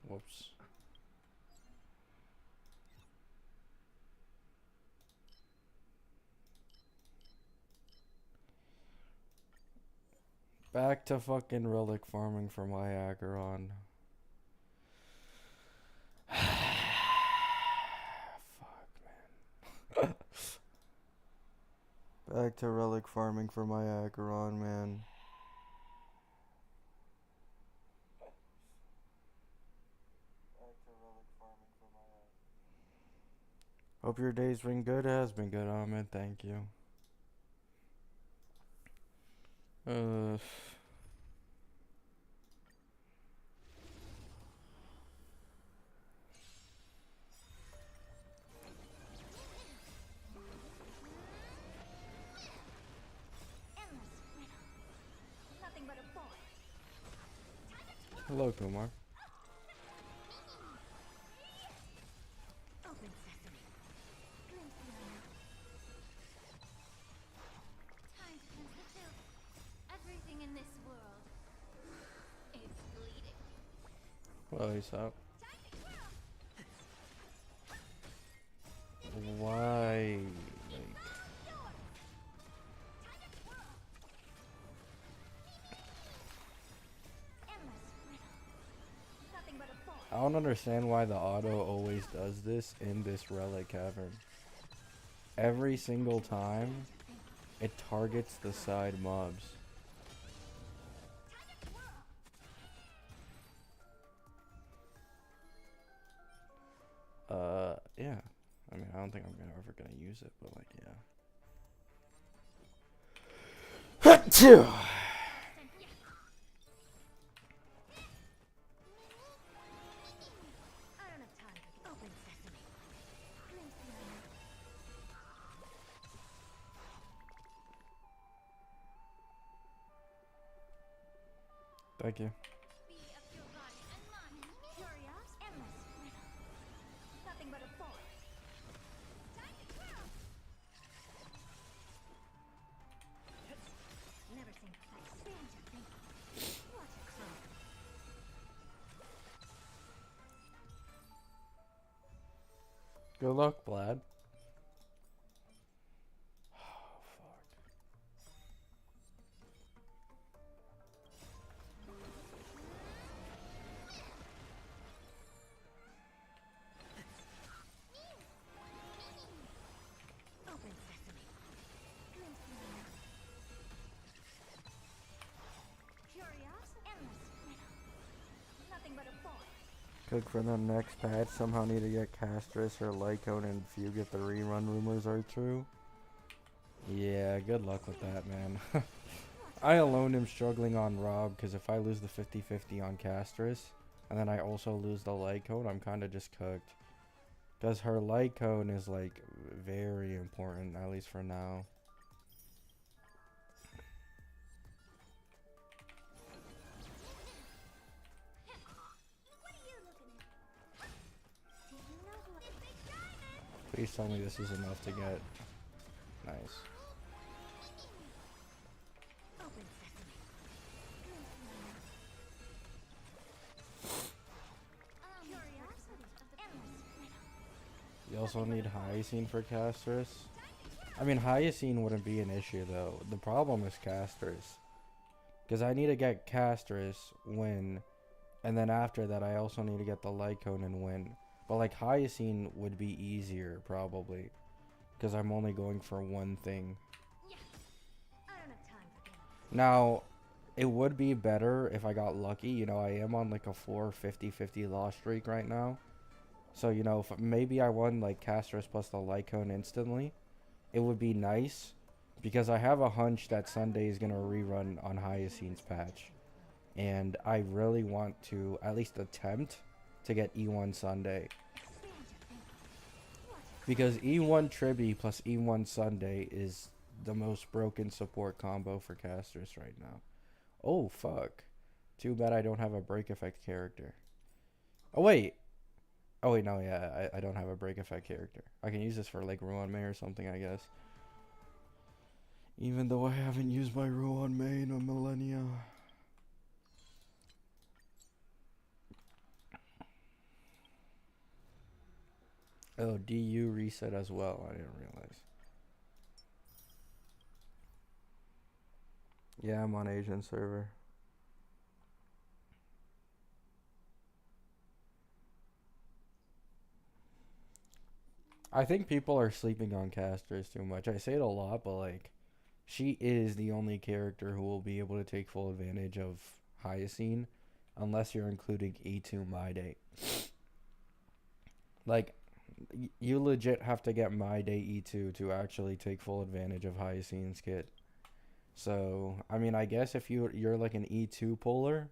Whoops. Back to fucking relic farming for my Acheron. Fuck, man. Back to relic farming for my Acheron, man. Hope your day's been good. It has been good, Ahmed. Thank you. Hello, Kumar. Everything in this world is bleeding. Well, he's up. Why? I don't understand why the auto always does this in this relic cavern. Every single time, it targets the side mobs. Yeah. I mean, I don't think I'm ever gonna use it, but like, yeah. Achoo! Thank you. Good luck, Vlad. Cook for the next patch. Somehow need to get Castris or Lycone and Fugue if the rerun rumors are true. Yeah, good luck with that, man. I alone am struggling on Rob because if I lose the 50-50 on Castris and then I also lose the Lycone, I'm kind of just cooked. Because her Lycone is like very important, at least for now. Please tell me this is enough to get. Nice. You also need Hyacine for Castris. I mean, Hyacine wouldn't be an issue though. The problem is Castris. Because I need to get Castris, win, and then after that I also need to get the Lycone and win. But like Hyacine would be easier probably. Because I'm only going for one thing. Now, it would be better if I got lucky. You know, I am on like a 4-50-50 loss streak right now. So, you know, if maybe I won like Castris plus the Lycone instantly, it would be nice. Because I have a hunch that Sunday is going to rerun on Hyacine's patch. And I really want to at least attempt to get E1 Sunday. Because E1 Triby plus E1 Sunday is the most broken support combo for casters right now. Oh, fuck. Too bad I don't have a break effect character. Oh, wait. Oh, wait, no, yeah, I don't have a break effect character. I can use this for, like, Ruan May or something, I guess. Even though I haven't used my Ruan May in a millennia. Oh, DU reset as well. I didn't realize. Yeah, I'm on Asian server. I think people are sleeping on casters too much. I say it a lot, but like, she is the only character who will be able to take full advantage of Hyacine, unless you're including E2 My Day. Like, you legit have to get My Day E2 to actually take full advantage of Hyacine's kit. So, I mean, I guess if you're like an E2 puller,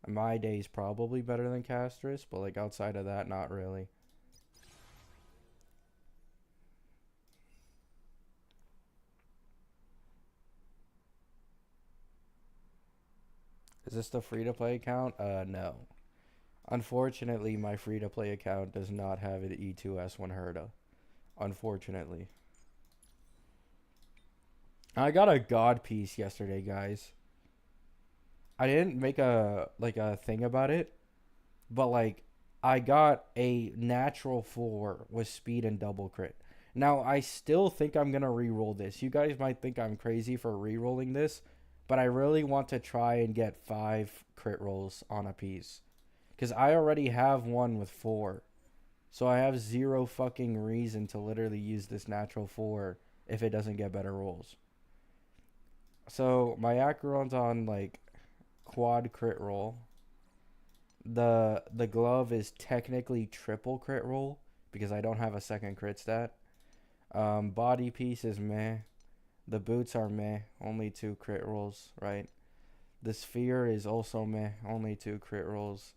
My Day is probably better than Castris, but like outside of that, not really. Is this the free-to-play account? No. Unfortunately, my free-to-play account does not have an E2S1 Herda. Unfortunately. I got a god piece yesterday, guys. I didn't make a thing about it, but like I got a natural 4 with speed and double crit. Now I still think I'm gonna re-roll this. You guys might think I'm crazy for re-rolling this, but I really want to try and get 5 crit rolls on a piece. Because I already have one with 4. So I have zero fucking reason to literally use this natural 4 if it doesn't get better rolls. So my Acheron's on like quad crit roll. The glove is technically triple crit roll because I don't have a second crit stat. Body piece is meh. The boots are meh, only 2 crit rolls, right? The sphere is also meh, only 2 crit rolls.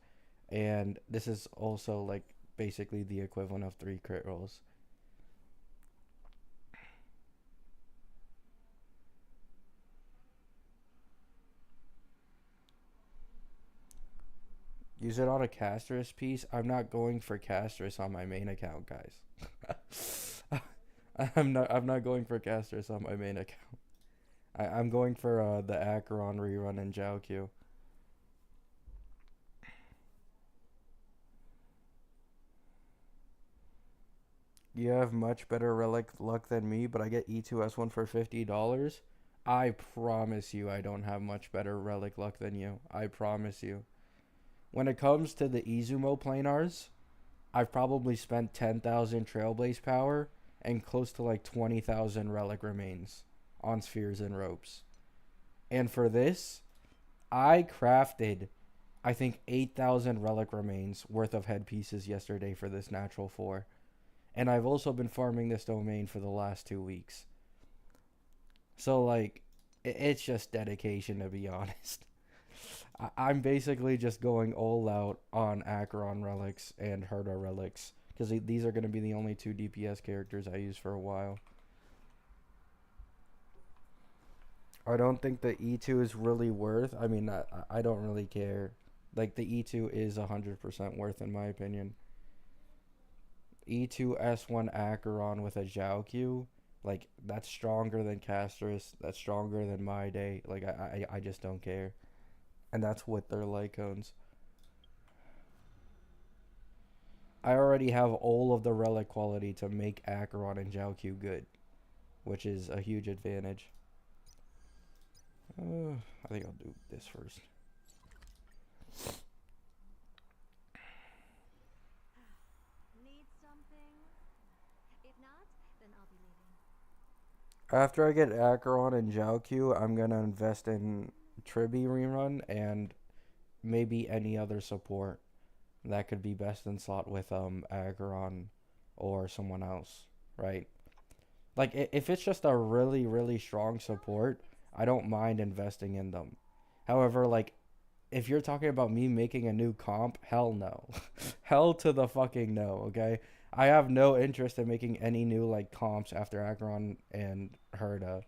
And this is also like basically the equivalent of 3 crit rolls. Use it on a Castris piece. I'm not going for Castris on my main account, guys. I'm not going for Castris on my main account. I'm going for the Acheron rerun and Jiaoqiu. You have much better relic luck than me, but I get E2S1 for $50. I promise you I don't have much better relic luck than you. I promise you. When it comes to the Izumo planars, I've probably spent 10,000 Trailblaze power and close to like 20,000 relic remains on spheres and ropes. And for this, I crafted, I think, 8,000 relic remains worth of headpieces yesterday for this natural 4. And I've also been farming this domain for the last 2 weeks. So, like, it's just dedication, to be honest. I'm basically just going all out on Acheron relics and Herda relics. Because these are going to be the only 2 DPS characters I use for a while. I don't think the E2 is really worth. I mean, I don't really care. Like, the E2 is 100% worth, in my opinion. E2 S1 Acheron with a Jiaoqiu, like, that's stronger than Castris. That's stronger than My Day. Like, I just don't care. And that's with their Lycones. I already have all of the relic quality to make Acheron and Jiaoqiu good, which is a huge advantage. I think I'll do this first. Need something? If not, then I'll be leaving. After I get Acheron and Jiaoqiu, I'm going to invest in Tribi rerun and maybe any other support that could be best in slot with Acheron or someone else, right? Like, if it's just a really, really strong support, I don't mind investing in them. However, like, if you're talking about me making a new comp, hell no. Hell to the fucking no, okay? I have no interest in making any new, like, comps after Acheron and Herda.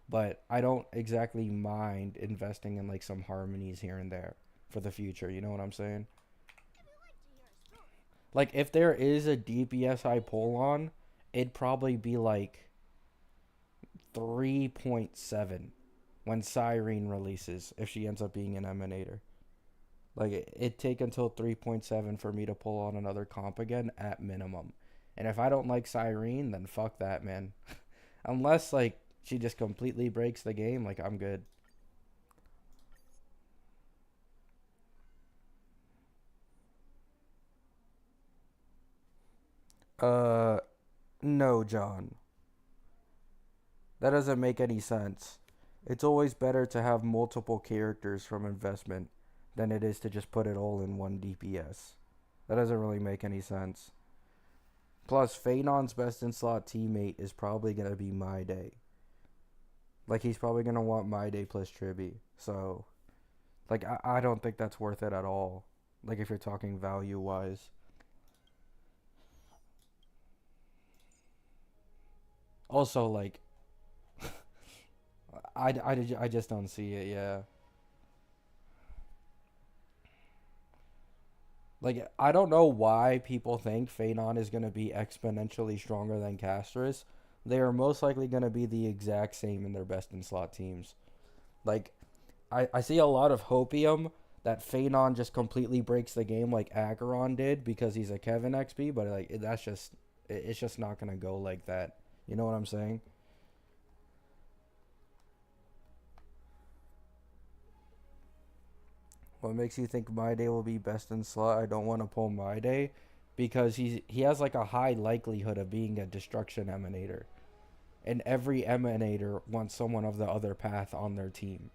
but I don't exactly mind investing in like some harmonies here and there for the future. You know what I'm saying? Like if there is a DPS I pull on, it'd probably be like 3.7 when Cyrene releases if she ends up being an Emanator. Like it'd take until 3.7 for me to pull on another comp again at minimum. And if I don't like Cyrene, then fuck that, man. Unless like she just completely breaks the game, like I'm good. Uh no, John. That doesn't make any sense. It's always better to have multiple characters from investment than it is to just put it all in one DPS. That doesn't really make any sense. Plus, Phenon's best in slot teammate is probably going to be My Day. Like, he's probably going to want My Day plus Triby. So, like, I don't think that's worth it at all. Like, if you're talking value wise. Also, like, I just don't see it, yeah. Like, I don't know why people think Phenon is going to be exponentially stronger than Castris. They are most likely going to be the exact same in their best in slot teams. Like, I see a lot of hopium that Phenon just completely breaks the game like Acheron did because he's a Kevin XP, but like that's just it's just not gonna go like that. You know what I'm saying? What makes you think My Day will be best in slot? I don't want to pull My Day because he has like a high likelihood of being a destruction emanator, and every emanator wants someone of the other path on their team.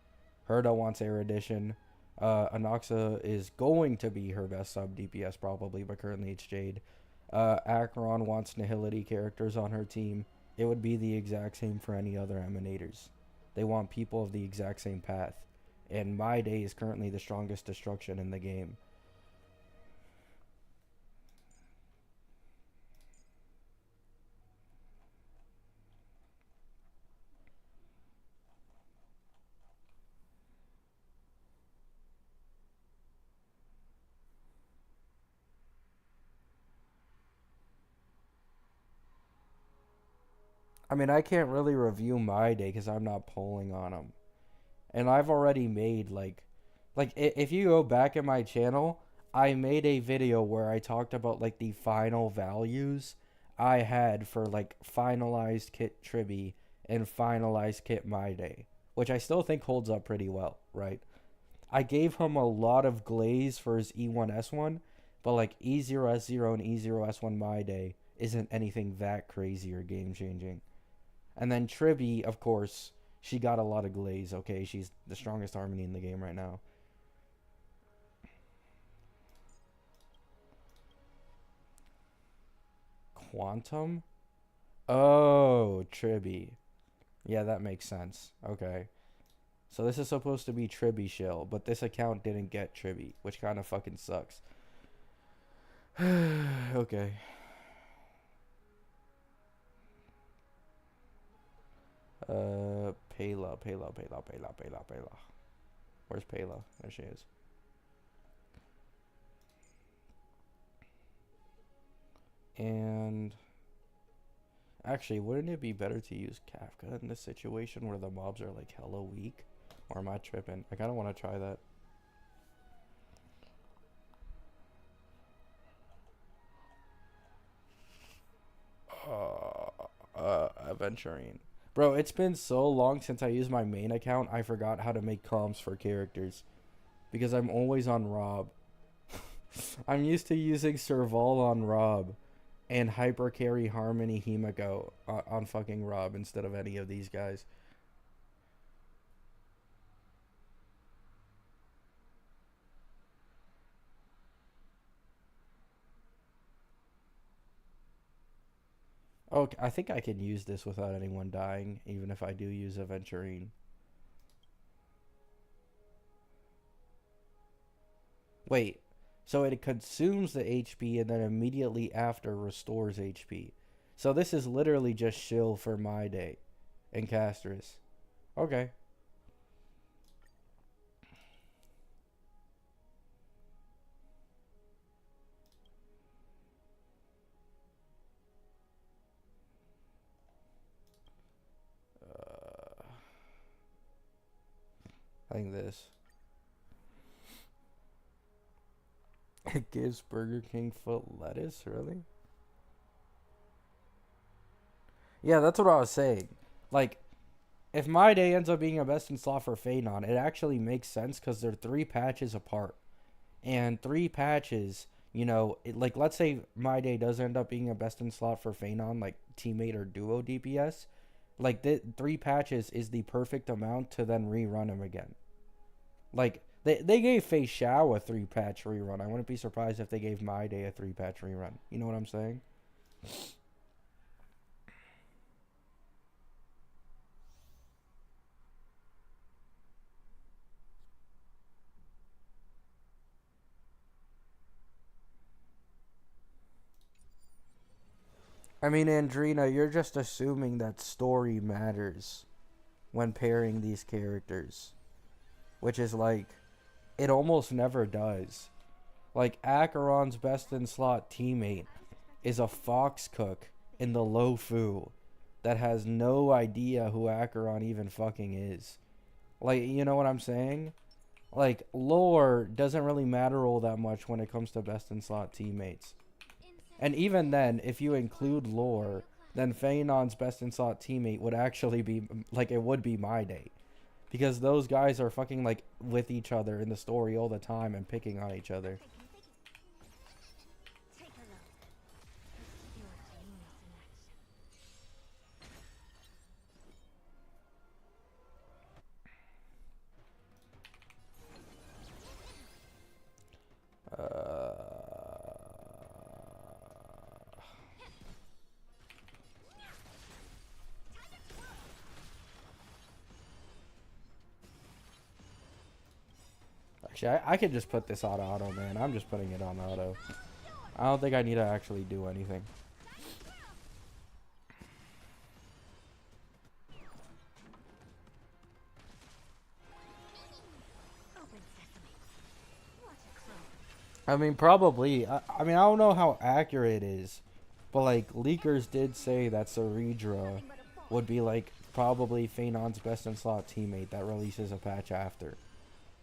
Herda wants Erudition. Anoxa is going to be her best sub DPS probably, but currently it's Jade. Acheron wants Nihility characters on her team. It would be the exact same for any other Emanators. They want people of the exact same path. And My Day is currently the strongest destruction in the game. I mean, I can't really review My Day because I'm not polling on them. And I've already made if you go back in my channel, I made a video where I talked about like the final values I had for like finalized kit Triby and finalized kit My Day, which I still think holds up pretty well, right? I gave him a lot of glaze for his E1S1, but like E0S0 and E0S1 My Day isn't anything that crazy or game changing. And then Triby, of course, she got a lot of glaze. Okay, she's the strongest harmony in the game right now. Quantum? Oh, Triby. Yeah, that makes sense. Okay. So this is supposed to be Triby Shill, but this account didn't get Triby, which kind of fucking sucks. Okay. Pela. Where's Pela? There she is. And actually, wouldn't it be better to use Kafka in this situation where the mobs are like hella weak? Or am I tripping? I kind of want to try that. Aventurine. Bro, it's been so long since I used my main account, I forgot how to make comps for characters. Because I'm always on Rob. I'm used to using Serval on Rob and Hypercarry Harmony Himiko on fucking Rob instead of any of these guys. Oh, I think I can use this without anyone dying, even if I do use Aventurine. Wait, so it consumes the HP and then immediately after restores HP. So this is literally just shill for My Day and Castris. Okay. I think this. It gives Burger King foot lettuce, really? Yeah, that's what I was saying. Like, if my day ends up being a best in slot for Phanon, it actually makes sense because they're three patches apart. And three patches, like, let's say my day does end up being a best in slot for Phanon, like teammate or duo DPS. Like, three patches is the perfect amount to then rerun him again. Like, they gave Fei Xiao a three patch rerun. I wouldn't be surprised if they gave my day a three patch rerun. You know what I'm saying? I mean, Andrina, you're just assuming that story matters when pairing these characters, which is like, it almost never does. Like, Acheron's best in slot teammate is a fox cook in the Lofu that has no idea who Acheron even fucking is. Like, you know what I'm saying? Like, lore doesn't really matter all that much when it comes to best in slot teammates. And even then, if you include lore, then Phaenon's best in slot teammate would actually be, like, it would be my day. Because those guys are fucking, like, with each other in the story all the time and picking on each other. Take a look. Your genius in action. Actually, I could just put this on auto, man. I'm just putting it on auto. I don't think I need to actually do anything. Open sesame. What a clone. I mean, probably. I mean, I don't know how accurate it is. But, like, leakers did say that Saridra Nothing but a fall. would be, like, probably Phaenon's best in slot teammate that releases a patch after.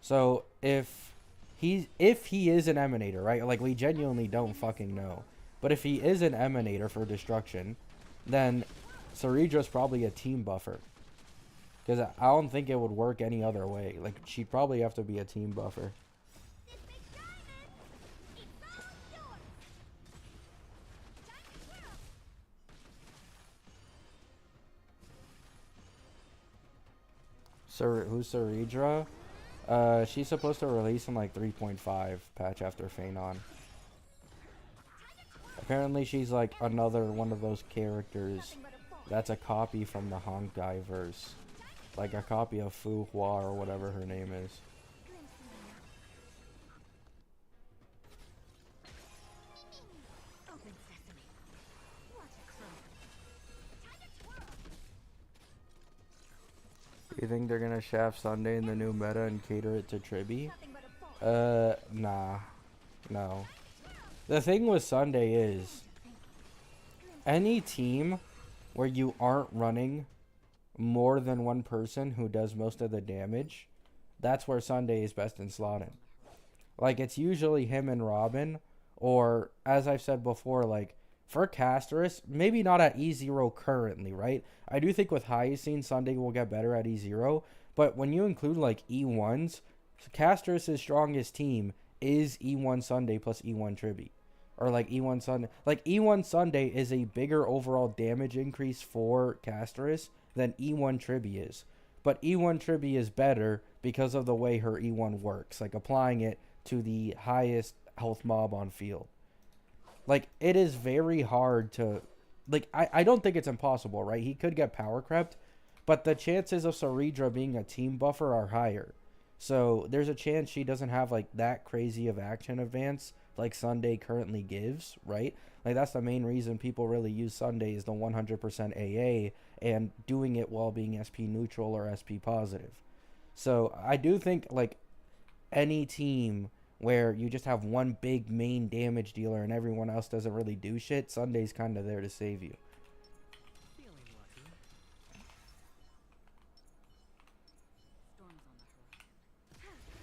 So, if he is an Emanator, right? Like, we genuinely don't fucking know. But if he is an Emanator for Destruction, then Saridra's probably a team buffer. Because I don't think it would work any other way. Like, she'd probably have to be a team buffer. This big diamond. It's all yours. Time to twirl. Who's Saridra? She's supposed to release in like 3.5 patch after Phaenon. Apparently she's like another one of those characters Nothing but a fall. that's a copy from the Honkai verse. Like a copy of Fu Hua or whatever her name is. Open sesame. What a clone. Time to twirl. You think they're gonna shaft Sunday in the new meta and cater it to Tribi? Nothing but a fall. Nah. No. The thing with Sunday is, any team where you aren't running more than one person who does most of the damage, that's where Sunday is best in slotting. Like, it's usually him and Robin, or, as I've said before, like, for Casterus, maybe not at E0 currently, right? I do think with Hyacine, Sunday will get better at E0, but when you include, like, E1s, Casterus' strongest team is E1 Sunday plus E1 Tribi. Or, like, E1 Sunday. Like, E1 Sunday is a bigger overall damage increase for Casterus than E1 Tribi is. But E1 Tribi is better because of the way her E1 works, like applying it to the highest health mob on field. Like, it is very hard to, like, I don't think it's impossible, right? He could get power crept, but the chances of Saridra being a team buffer are higher. So there's a chance she doesn't have like that crazy of action advance like Sunday currently gives, right? Like, that's the main reason people really use Sunday is the 100% AA, and doing it while being SP neutral or SP positive. So I do think like any team where you just have one big main damage dealer and everyone else doesn't really do shit, Sunday's kind of there to save you. Feeling lucky. Storms on the horizon.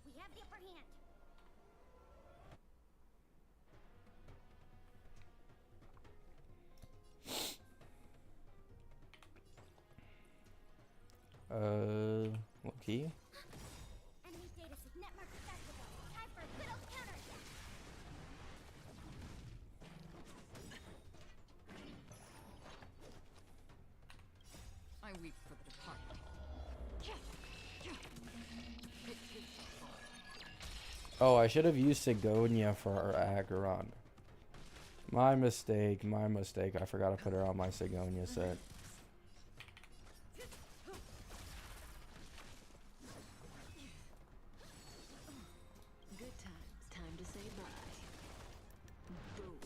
We have the upper hand. Okay. Enemy data set network accessible. Time for a good old counterattack. I weep for the departed. Oh, I should have used Sigonia for our Acheron. My mistake, my mistake. I forgot to put her on my Sigonia set. Good times. Time to say bye. Boom.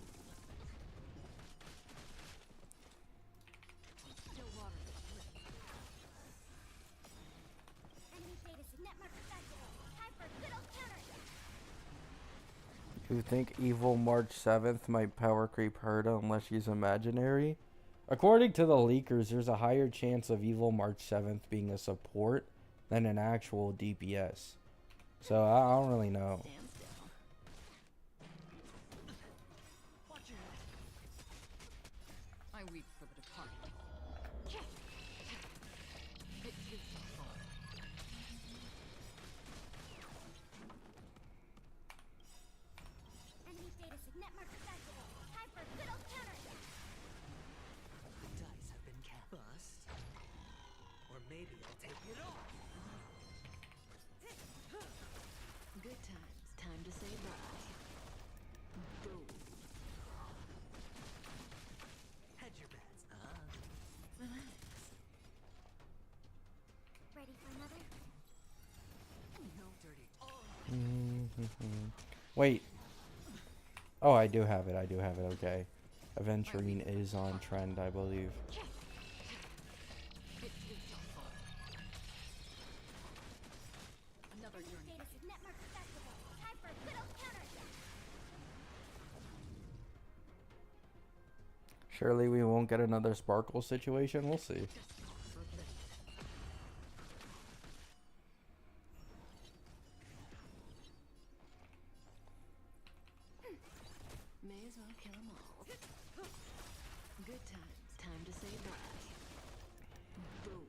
Still water. Enemy data set network accessible. Time for a good old counterattack. You think Evil March 7th might power creep Herda unless she's imaginary? According to the leakers, there's a higher chance of Evil March 7th being a support than an actual DPS. So I don't really know. Stand still. Watch your head. I weep for the departed. It is fall. Enemy data set network accessible. Time for a good old counterattack. The dice have been cast. Bust. Or maybe I'll take it off. Good times. Time to say bye. Boom. Hedge your bets. Relax. Ready for another? No dirty. Oh. Wait. Oh, I do have it. I do have it. Okay. Aventurine is on trend, I believe. It is fall. Another journey. Data set network accessible. Time for a good old counterattack. Surely we won't get another Sparkle situation. We'll see. May as well kill 'em all. Good times. Time to say bye. Boom.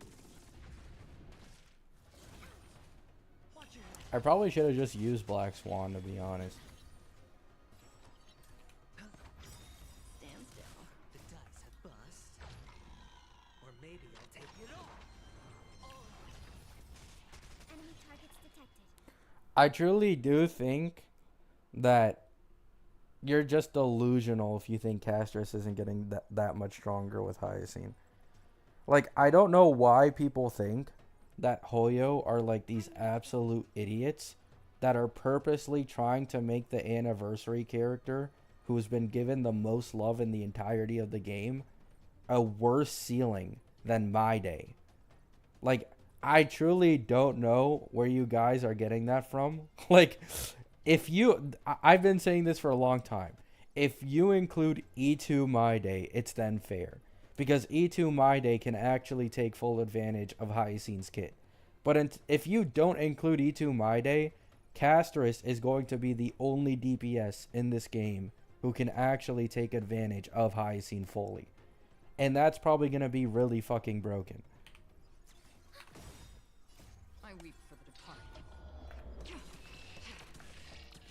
Watch your head. I probably should have just used Black Swan, to be honest. Stand still. The dice have bust. Or maybe I'll take it off. Enemy targets detected. I truly do think that you're just delusional if you think Castris isn't getting that much stronger with Hyacinth. Like, I don't know why people think that Hoyo are like these absolute idiots that are purposely trying to make the anniversary character, who's been given the most love in the entirety of the game, a worse ceiling than My Day. Like, I truly don't know where you guys are getting that from. Like, if you, I've been saying this for a long time. If you include E2 My Day, it's then fair. Because E2 My Day can actually take full advantage of Hyacinth's kit. But if you don't include E2 My Day, Castris is going to be the only DPS in this game who can actually take advantage of Hyacinth fully. And that's probably going to be really fucking broken. I weep for the departed.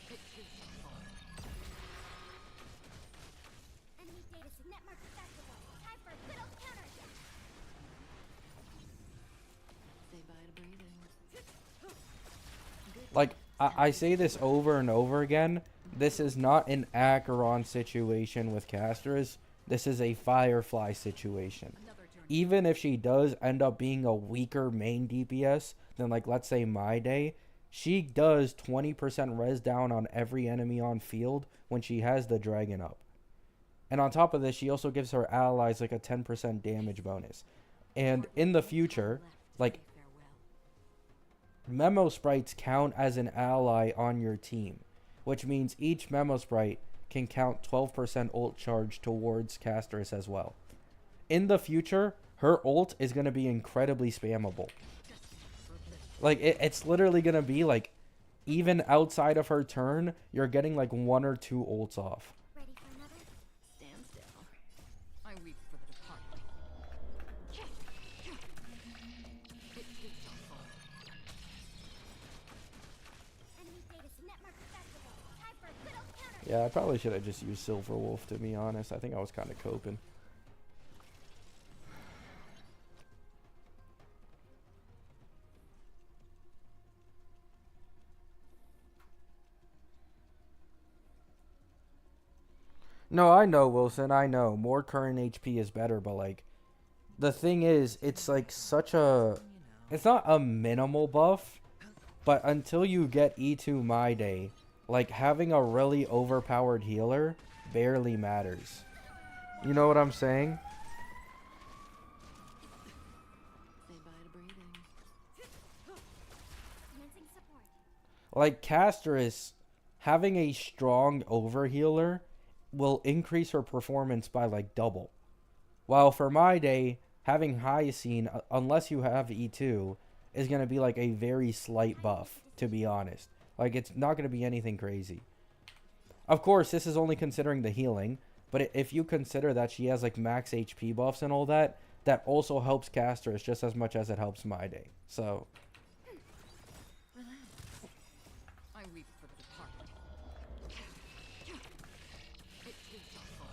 It is fall. Enemy data set network accessible. Time for a good old counterattack. Say bye to breathing. Good Like, I say this over and over again. This is not an Acheron situation with Castris. This is a Firefly situation. another journey. Even if she does end up being a weaker main DPS than, like, let's say My Day, she does 20% res down on every enemy on field when she has the dragon up. And on top of this, she also gives her allies like a 10% damage bonus. And in the future, like, memo sprites count as an ally on your team, which means each memo sprite can count 12% ult charge towards Casteress as well. In the future, her ult is going to be incredibly spammable. Like, it's literally going to be like, even outside of her turn, you're getting like 1 or 2 ults off. Ready for another? Stand still. I reap for the departed. It is your fault. Enemy status network accessible. Time for a good old counter. Yeah, I probably should have just used Silver Wolf, to be honest. I think I was kind of coping. No, I know, Wilson. I know. More current HP is better, but, like, the thing is, it's, like, such a... It's not a minimal buff, but until you get E2 My Day, like, having a really overpowered healer barely matters. You know what I'm saying? Say bye to breathing. Commencing support. Like, Casteress, having a strong overhealer will increase her performance by, like, double. While for My Day, having Hyacine, unless you have E2, is going to be, like, a very slight buff, to be honest. Like, it's not going to be anything crazy. Of course, this is only considering the healing, but if you consider that she has, like, max HP buffs and all that, that also helps Casteress just as much as it helps My Day. So... Relax. I reap for the departed. It is your fault.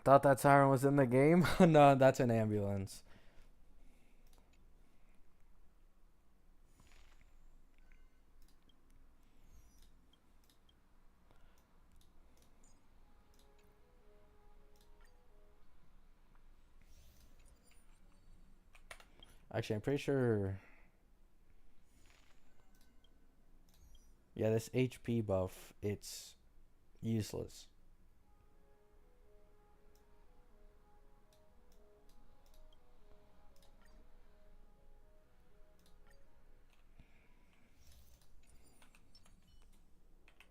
Thought that siren was in the game? No, that's an ambulance. Actually, I'm pretty sure... Yeah, this HP buff, it's useless.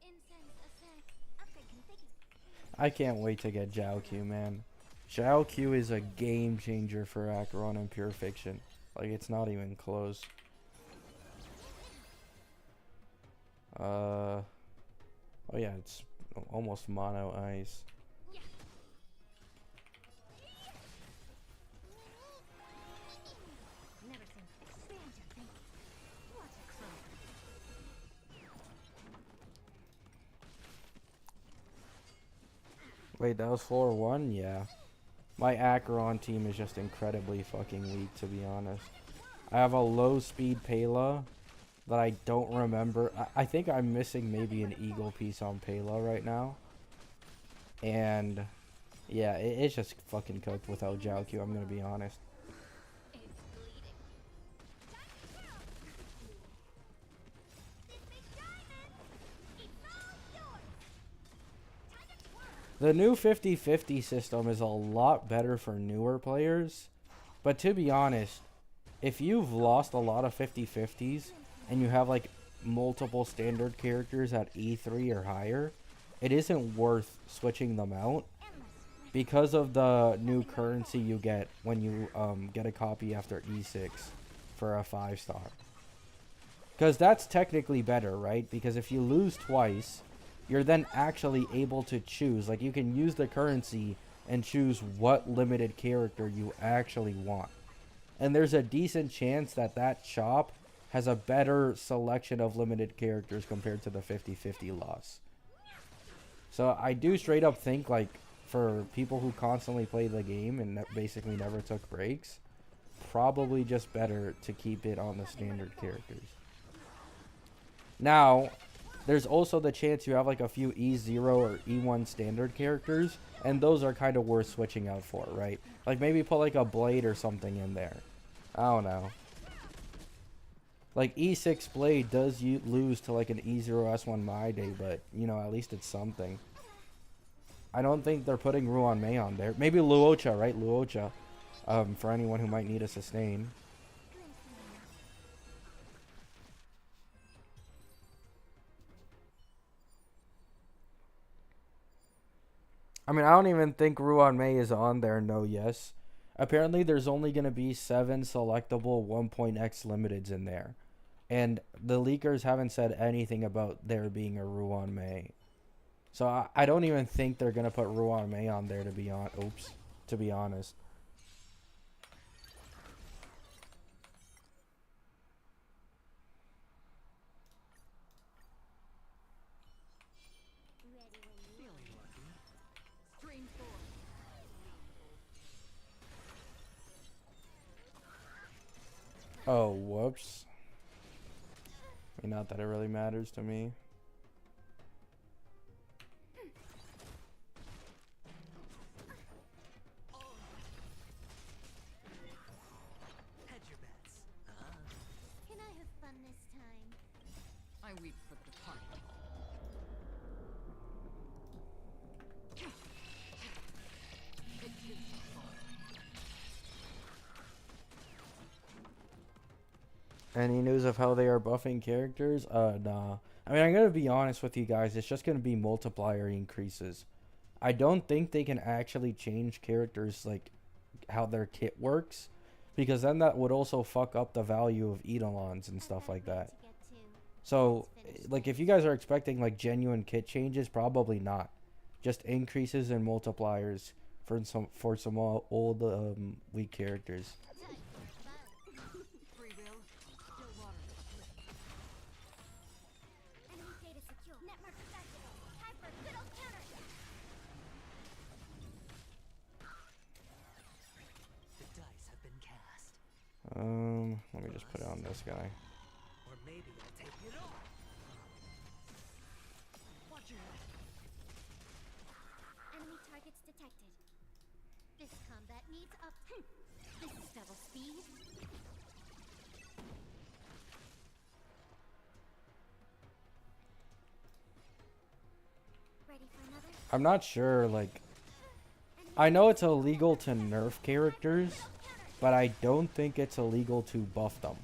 Incense ascent. Upgrade configured. I can't wait to get Zhao Q, man. Zhao Q is a game changer for Acheron and Pure Fiction. Like, it's not even close. Oh yeah, it's almost mono ice. Never seen expansion, baby. What a crow. Wait, that was floor 1? Yeah. My Acheron team is just incredibly fucking weak, to be honest. I have a low speed Pela that I don't remember. I think I'm missing maybe an Eagle piece on Pela right now. And yeah, it's just fucking cooked without Zhao Q, I'm gonna be honest. It's bleeding. This big diamond. It's all yours. Time to twirl. The new 50-50 system is a lot better for newer players. But to be honest, if you've lost a lot of 50-50s and you have like multiple standard characters at E3 or higher, it isn't worth switching them out because of the new currency you get when you get a copy after E6 for a 5-star. Because that's technically better, right? Because if you lose twice, you're then actually able to choose. Like, you can use the currency and choose what limited character you actually want. And there's a decent chance that that shop has a better selection of limited characters compared to the 50-50 loss. So I do straight up think, like, for people who constantly play the game and basically never took breaks, probably just better to keep it on the standard characters. Now, there's also the chance you have like a few E0 or E1 standard characters, and those are kind of worth switching out for, right? Like maybe put like a Blade or something in there. I don't know. Like, E6 Blade does lose to like an E0S1 My Day, but you know, at least it's something. I don't think they're putting Ruan Mei on there. Maybe Luocha, right? Luocha. For anyone who might need a sustain. I mean, I don't even think Ruan Mei is on there, no yes. Apparently, there's only going to be 7 selectable 1.x limiteds in there. And the leakers haven't said anything about there being a Ruan Mei. So I don't even think they're going to put Ruan Mei on there, to be to be honest. Feeling lucky. Stream 4. Oh, whoops. I mean, not that it really matters to me. Hedge your bets. Can I have fun this time? I weep for the departed. Any news of how they are buffing characters? Nah. I mean, I'm gonna be honest with you guys. It's just gonna be multiplier increases. I don't think they can actually change characters like how their kit works, because then that would also fuck up the value of Eidolons and stuff like that. So, like, if you guys are expecting like genuine kit changes, probably not. Just increases in multipliers for some old weak characters. Free will. Still water. Enemy data secure. Network accessible. Time for a good old counter. The dice have been cast. Let me just put it on this guy. Or maybe I'll take it all. Watch your head. Enemy targets detected. This combat needs up. This is double speed. Ready for another? I'm not sure, like, I know it's illegal to nerf characters, but I don't think it's illegal to buff them.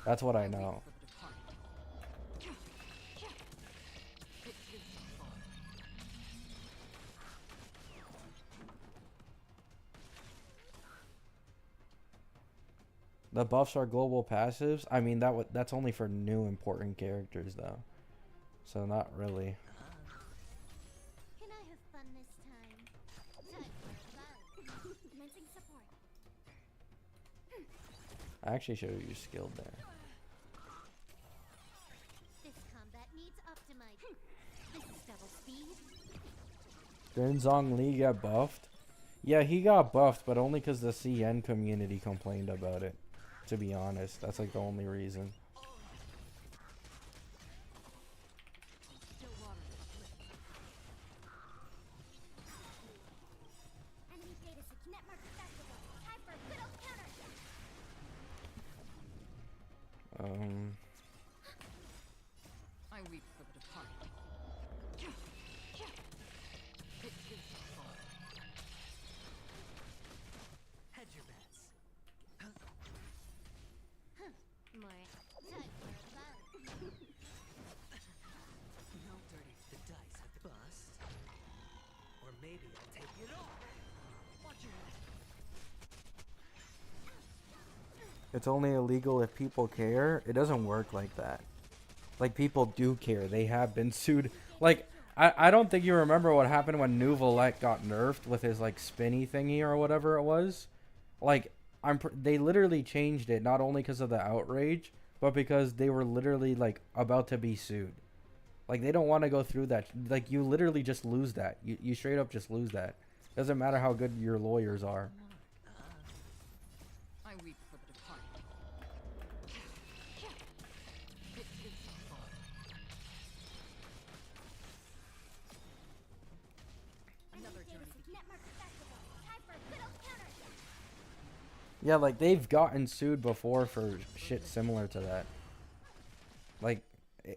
That's what I know. For the departed. The buffs are global passives. I mean, that's only for new important characters, though. So not really. Can I have fun this time? Time for a bout. Commencing support. I actually should have used skilled there. This combat needs optimized. This is double speed. Didn't Zhong Li get buffed? Yeah, he got buffed, but only because the CN community complained about it. To be honest, that's like the only reason. Still water. Enemy data secure. Network accessible. Time for a good old counter. I weep for the departed. Hedge your bets. More. Time for a bout. No dirty. The dice have been bust. Or maybe I'll take it all. Watch your head. It's only illegal if people care. It doesn't work like that. Like, people do care. They have been sued. Like, I don't think you remember what happened when Nouvelette got nerfed with his, like, spinny thingy or whatever it was. Like, they literally changed it, not only because of the outrage, but because they were literally, like, about to be sued. Like, they don't want to go through that. Like, you literally just lose that. You straight up just lose that. Doesn't matter how good your lawyers are. I weep for the departed. Another Enemy data journey secure. Network accessible. Time for a good old counter. Yeah, like they've gotten sued before for shit similar to that. Like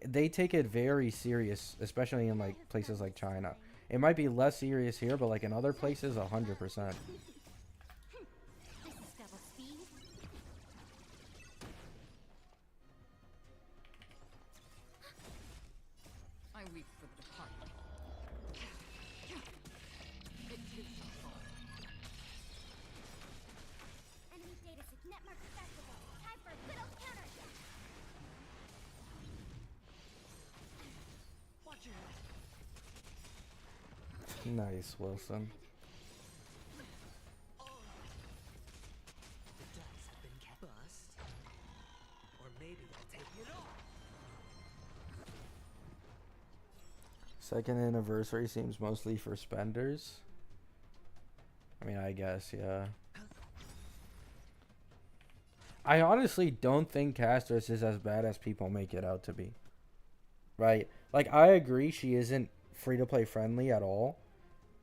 they take it very serious, especially in like places like China. It might be less serious here, but like in other places, 100%. This is double speed. I weep for the departed. It is so far. Enemy data net mark accessible. Time for a good old counter. Watch your head. Nice, Wilson. The dice have been kept bust. Or maybe I'll take it all. Second anniversary seems mostly for spenders. I mean, I guess, yeah. I honestly don't think Castress is as bad as people make it out to be. Right? Like, I agree she isn't free-to-play friendly at all.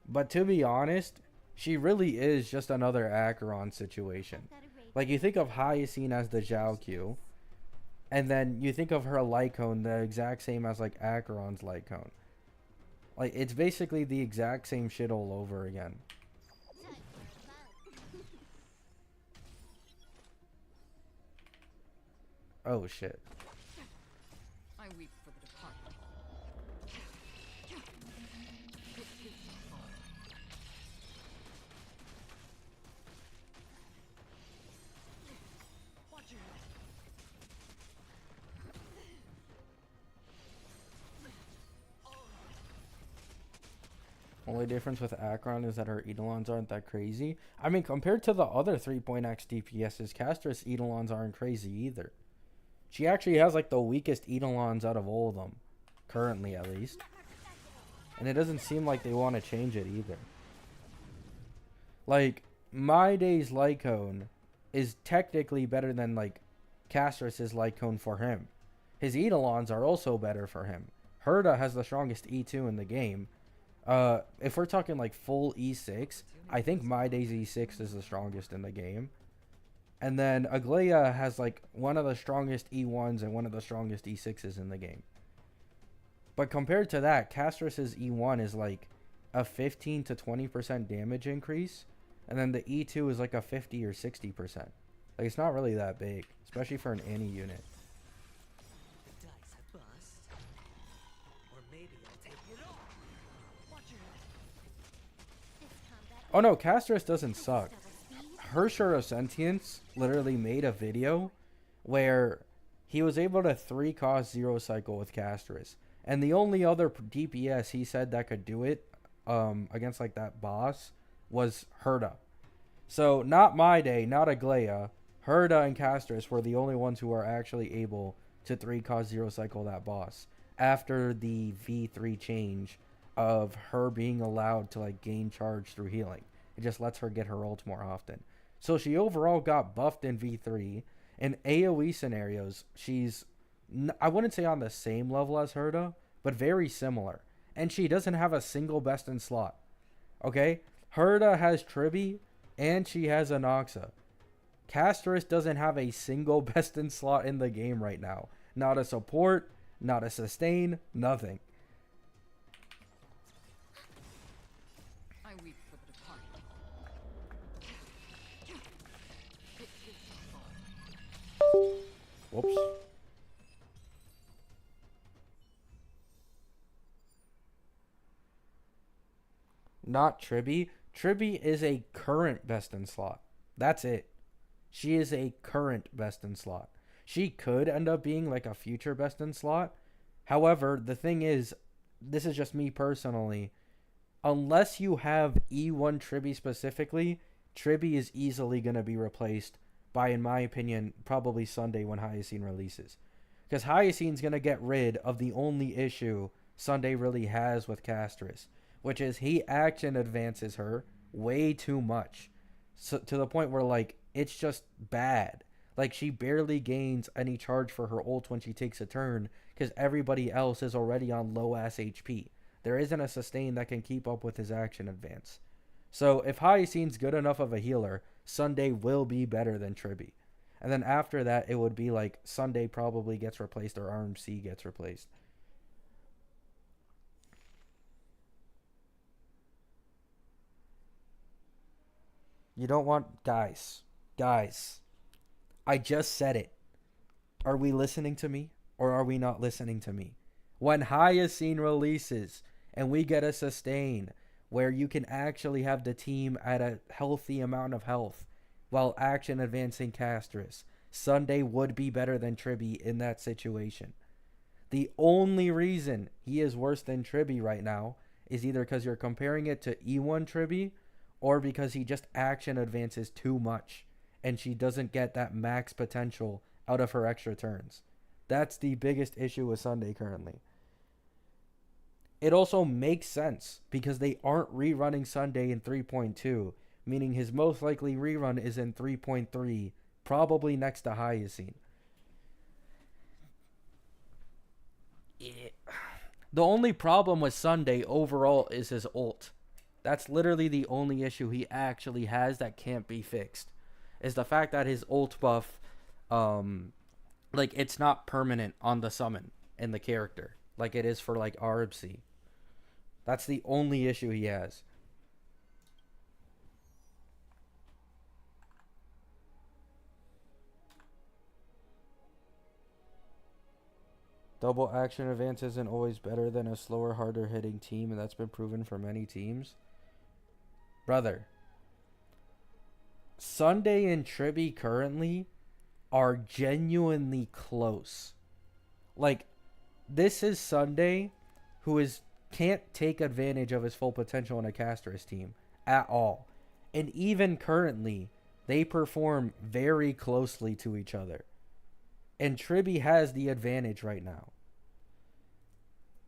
But to be honest, she really is just another Acheron situation. Like, you think of Hyacine as the Zhao Q, and then you think of her Lycone the exact same as, like, Acheron's Lycone. Like, it's basically the exact same shit all over again. Time for a vote. Oh, shit. I weep for the departed. It is so far. Watch your head. Only difference with Acheron is that her Eidolons aren't that crazy. I mean, compared to the other 3.x DPSs, Castress Eidolons aren't crazy either. She actually has like the weakest Eidolons out of all of them. Currently, at least. And it doesn't seem like they want to change it either. Like, My Day's Lycone is technically better than like Castress's Lycone for him. His Eidolons are also better for him. Herda has the strongest E2 in the game. If we're talking like full E6, I think My Day's E6 is the strongest in the game. And then Aglaia has like one of the strongest E1s and one of the strongest E6s in the game. But compared to that, Castress's E1 is like a 15 to 20% damage increase. And then the E2 is like a 50 or 60%. Like, it's not really that big, especially for an Annie unit. The dice have bust. Or maybe I'll take it all. Watch your head. This combat. Oh no, Castress doesn't suck. Double speed. Hersher of Sentience literally made a video where he was able to 3-cost 0 cycle with Castress. And the only other DPS he said that could do it against like that boss was Herda. So not My Day, not Aglaia. Herda and Castress were the only ones who were actually able to 3-cost 0 cycle that boss after the V3 change of her being allowed to like gain charge through healing. It just lets her get her ult more often. So she overall got buffed in V3. In AoE scenarios, she's, I wouldn't say on the same level as Herda, but very similar. And she doesn't have a single best in slot. Okay? Herda has Tribby, and she has Anoxa. Castress doesn't have a single best in slot in the game right now. Not a support, not a sustain, nothing. I weep for the departed. It is so far. Whoops. Not Tribby. Tribby is a current best in slot. That's it. She is a current best in slot. She could end up being like a future best in slot. However, the thing is, this is just me personally. Unless you have E1 Tribby specifically, Tribby is easily going to be replaced by, in my opinion, probably Sunday when Hyacine releases. Because Hyacine's going to get rid of the only issue Sunday really has with Castress, which is he action advances her way too much. So, to the point where, like, it's just bad. Like, she barely gains any charge for her ult when she takes a turn because everybody else is already on low-ass HP. There isn't a sustain that can keep up with his action advance. So, if Hyacine's good enough of a healer, Sunday will be better than Tribby. And then after that, it would be like Sunday probably gets replaced or RMC gets replaced. You don't want... Guys. I just said it. Are we listening to me? Or are we not listening to me? When Hyacinth releases and we get a sustain where you can actually have the team at a healthy amount of health while action advancing Castris, Sunday would be better than Tribby in that situation. The only reason he is worse than Tribby right now is either because you're comparing it to E1 Tribby or because he just action advances too much and she doesn't get that max potential out of her extra turns. That's the biggest issue with Sunday currently. It also makes sense because they aren't rerunning Sunday in 3.2, meaning his most likely rerun is in 3.3, probably next to Hyacinth. The only problem with Sunday overall is his ult. That's literally the only issue he actually has that can't be fixed. Is the fact that his ult buff, like, it's not permanent on the summon in the character like it is for like RMC. That's the only issue he has. Double action advance isn't always better than a slower, harder hitting team, and that's been proven for many teams. Brother, Sunday and Tribby currently are genuinely close. Like, this is Sunday who can't take advantage of his full potential in a Castris team at all. And even currently, they perform very closely to each other. And Tribby has the advantage right now.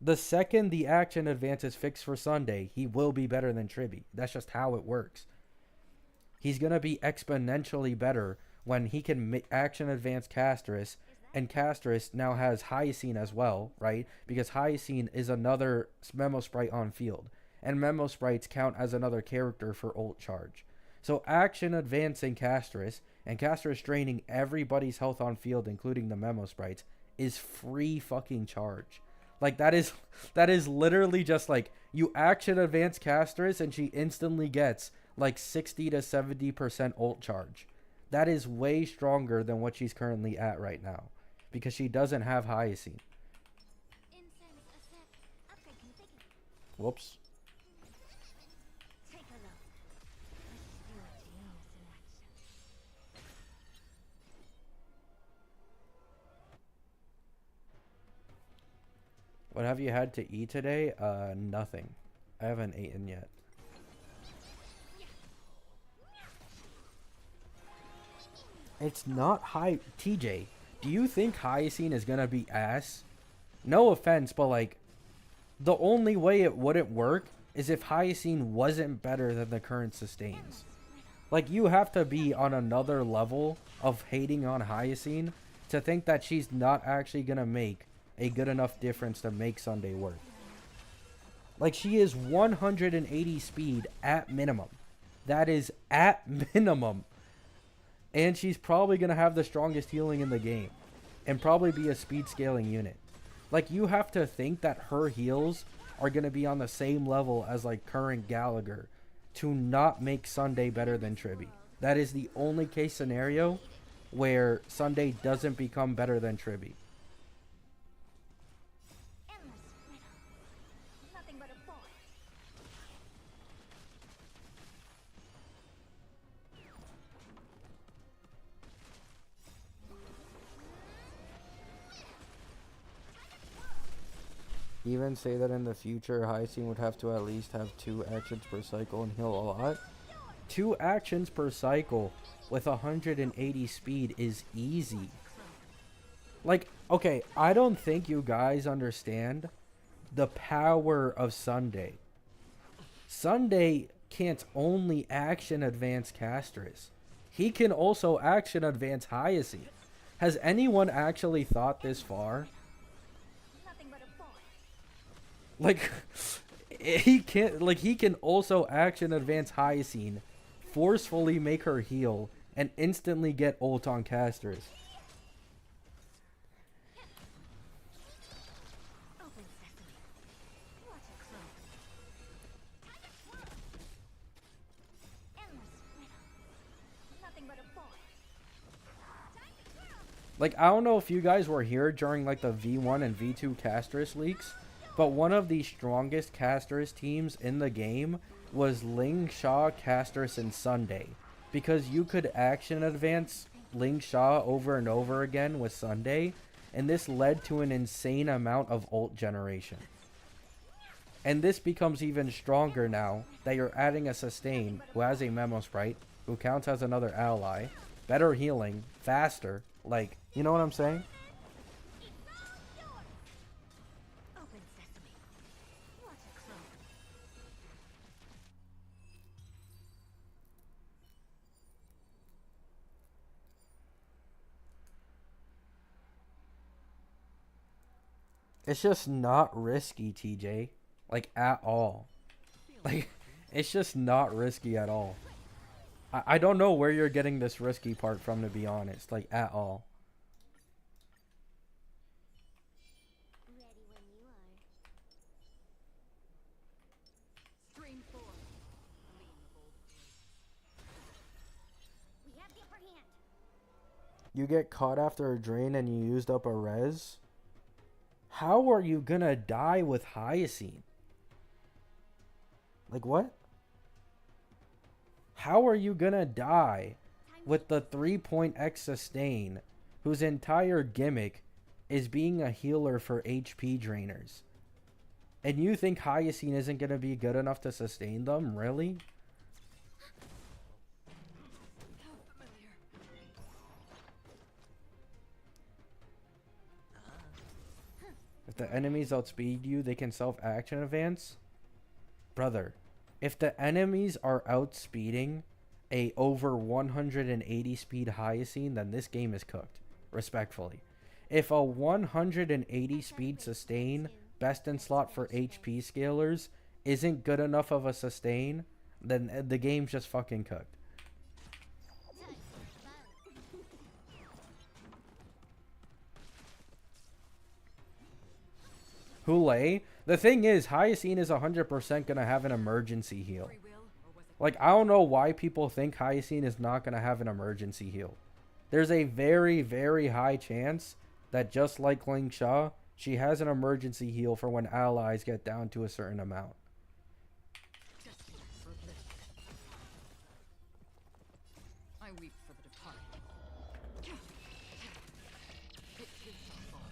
The second the action advance is fixed for Sunday, he will be better than Tribby. That's just how it works. He's going to be exponentially better when he can action advance Castris, and Castris now has Hyacinth as well, right? Because Hyacinth is another Memo Sprite on field, and Memo Sprites count as another character for ult charge. So action advancing Castris, and Castris draining everybody's health on field, including the Memo Sprites, is free fucking charge. Like, that is literally just like, you action advance Castris and she instantly gets like 60 to 70% ult charge. That is way stronger than what she's currently at right now, because she doesn't have Hyacinth. Whoops. What have you had to eat today? Nothing. I haven't eaten yet. It's not high. TJ, do you think Hyacinth is gonna be ass? No offense, but like, the only way it wouldn't work is if Hyacinth wasn't better than the current sustains. Like, you have to be on another level of hating on Hyacinth to think that she's not actually gonna make a good enough difference to make Sunday work. Like, she is 180 speed at minimum. That is at minimum. And she's probably going to have the strongest healing in the game. And probably be a speed scaling unit. Like, you have to think that her heals are going to be on the same level as, like, current Gallagher to not make Sunday better than Tribby. That is the only case scenario where Sunday doesn't become better than Tribby. Even say that in the future, Hyacinth would have to at least have 2 actions per cycle and heal a lot. 2 actions per cycle with 180 speed is easy. Like, okay, I don't think you guys understand the power of Sunday. Sunday can't only action advance Castris. He can also action advance Hyacinth. Has anyone actually thought this far? Like, he can also action advance Hyacinth forcefully make her heal and instantly get ult on casters. Open sesame. What a cloak. Endless riddle. Nothing but a boy. Like, I don't know if you guys were here during like the V1 and V2 Casterus leaks, but one of the strongest Casterus teams in the game was Ling Sha, Casterus, and Sunday. Because you could action advance Ling Sha over and over again with Sunday, and this led to an insane amount of ult generation. And this becomes even stronger now that you're adding a sustain who has a Memo Sprite, who counts as another ally, better healing, faster, like, you know what I'm saying? Open sesame. What a cloak. It's just not risky, TJ. Like, at all. Like, it's just not risky at all. I don't know where you're getting this risky part from, to be honest. Like, at all. Ready when you are. Stream 4. We have the upper hand. You get caught after a drain and you used up a res? How are you gonna die with Hyacinth? Like, what? How are you gonna die with the 3-point-X sustain, whose entire gimmick is being a healer for HP drainers? And you think Hyacinth isn't gonna be good enough to sustain them? Really? How familiar. If the enemies outspeed you, they can self-action advance? Brother, if the enemies are outspeeding a over 180 speed Hyacinth, then this game is cooked. Respectfully. If a 180 speed sustain, best in slot for HP scalers, isn't good enough of a sustain, then the game's just fucking cooked. Time for a bow. Hule, the thing is, Hyacinth is 100% gonna have an emergency heal. Free will, or was it Like, I don't know why people think Hyacinth is not gonna have an emergency heal. There's a very, very high chance that just like Ling Sha, she has an emergency heal for when allies get down to a certain amount. destiny for oblivion? I weep for the departed. It is my fault.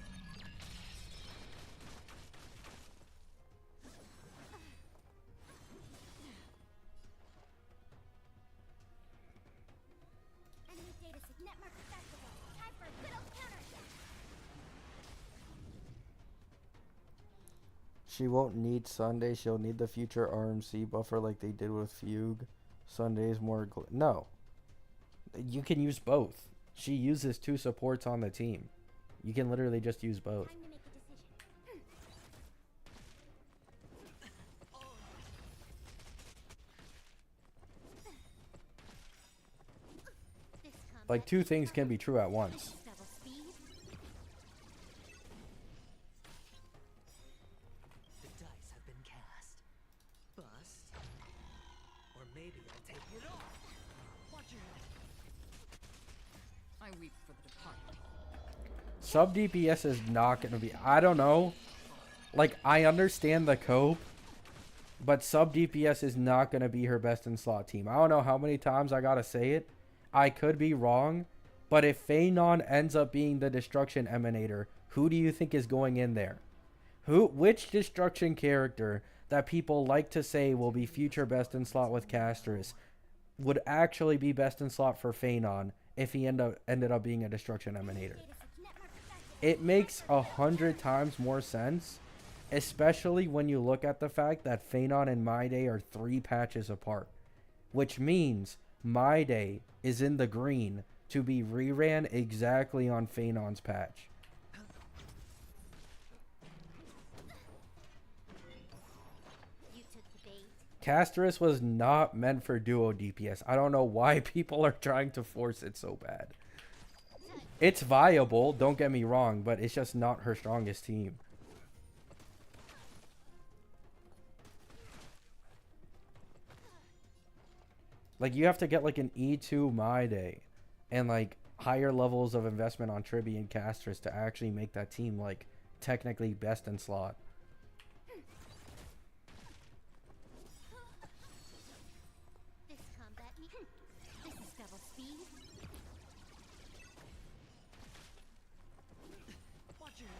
Enemy data sig network accessible. Time for a good old counterattack. She won't need Sunday, she'll need the future RMC buffer like they did with Fugue. Sunday's more... No. You can use both. She uses 2 supports on the team. You can literally just use both. Time to make a decision. This Like, combat 2 is things can be true at once. double speed. The dice have been cast. Bust. Or maybe I'll take it all. Watch your head. I weep for the departed. Sub DPS is not going to be... I don't know. Like, I understand the cope, but sub DPS is not going to be her best in slot team. I don't know how many times I got to say it. I could be wrong, but if Phanon ends up being the Destruction Emanator, who do you think is going in there? Which Destruction character that people like to say will be future best in slot with Casterus would actually be best in slot for Phanon if he ended up being a Destruction Emanator? Data sig network accessible. It makes 100 times more sense, especially when you look at the fact that Phanon and My Day are 3 patches apart, which means My Day is in the green to be reran exactly on Phanon's patch. You took the bait. Castris was not meant for duo DPS. I don't know why people are trying to force it so bad. It's viable, don't get me wrong, but it's just not her strongest team. Like, you have to get like an E2 My Day and like higher levels of investment on Tribi and Castris to actually make that team like technically best in slot. This combat me. This is double speed. Watch your head.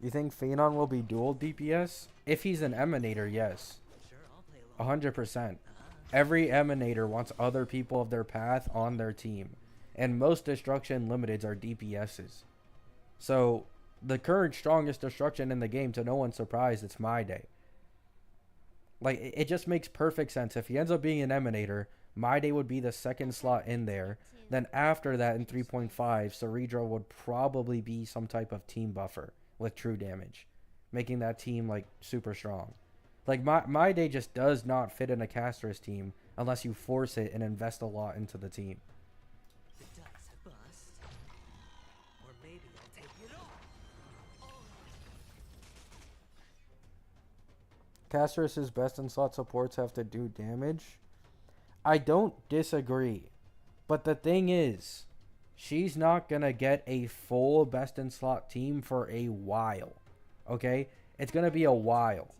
You think Phenon will be dual DPS? If he's an Emanator, yes. Sure, I'll play along. 100%. Every Emanator wants other people of their path on their team. And most Destruction Limiteds are DPSs. So, the current strongest Destruction in the game, to no one's surprise, it's My Day. Like, it just makes perfect sense. If he ends up being an Emanator, My Day would be the second slot in there. Then after that, in 3.5, Ceredra would probably be some type of team buffer with true damage, making that team, like, super strong. Like, My Day just does not fit in a Castris team unless you force it and invest a lot into the team. The dice have bust. Or maybe I'll take it all. Castris' best in slot supports have to do damage. I don't disagree. But the thing is, she's not going to get a full best in slot team for a while. Okay? It's going to be a while.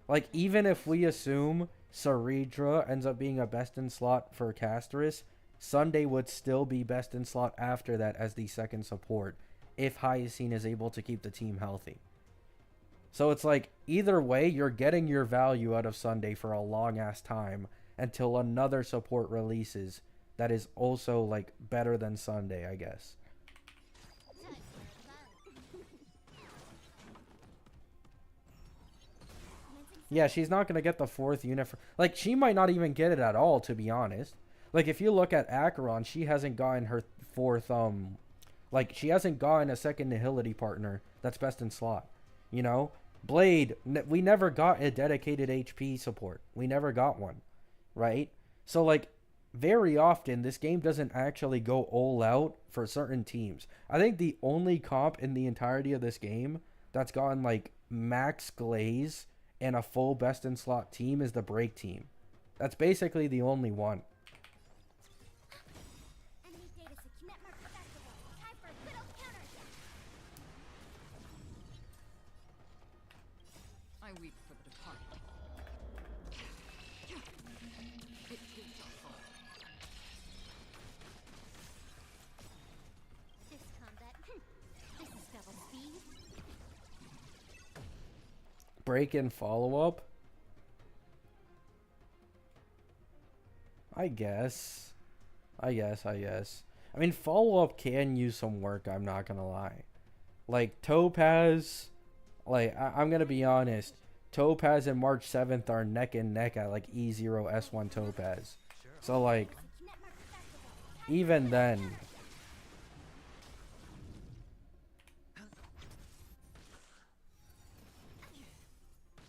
Like, even if we assume Ceredra ends up being a best in slot for Castris, Sunday would still be best in slot after that as the second support, if Hyacine is able to keep the team healthy. So it's like, either way, you're getting your value out of Sunday for a long-ass time until another support releases that is also, like, better than Sunday, I guess. Yeah, she's not going to get the fourth unit. Like, she might not even get it at all, to be honest. Like, if you look at Acheron, she hasn't gotten her fourth, like, she hasn't gotten a second Nihility partner that's best in slot. You know? Blade, we never got a dedicated HP support. We never got one. Right? So, like, very often, this game doesn't actually go all out for certain teams. I think the only comp in the entirety of this game that's gotten, like, max glaze and a full best in slot team is the break team. That's basically the only one. Enemy data net mark activable. Time for a good old counterattack. I weep for the departed. It is our fault. This combat. This is double speed. Break and follow up? I guess. I mean, follow up can use some work, I'm not gonna lie. Like, Topaz, like, I'm gonna be honest. Topaz and March 7th are neck and neck at, like, E0 S1 Topaz. So, like, Net mark activable. even then.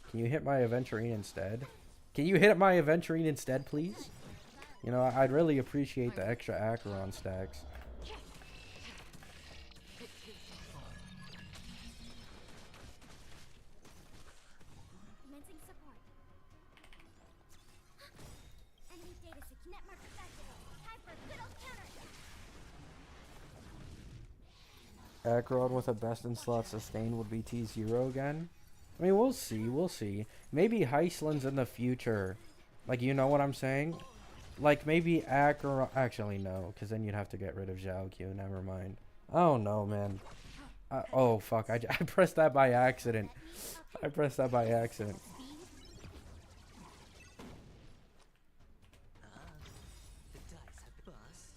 Can you hit my Aventurine instead? Can you hit my Aventurine instead, please? You know, I'd really appreciate the extra Acheron stacks. Commencing support. Enemy data net mark activable. Time for a good old counterattack. Acheron with a best in slot sustain would be T0 again. I mean, we'll see. Maybe Heislin's in the future. Like, you know what I'm saying? Like, maybe Acheron... Actually, no, because then you'd have to get rid of Zhao Q. Never mind. Oh, no, man. Oh, fuck. I pressed that by accident. I pressed that by accident. The dice have bust.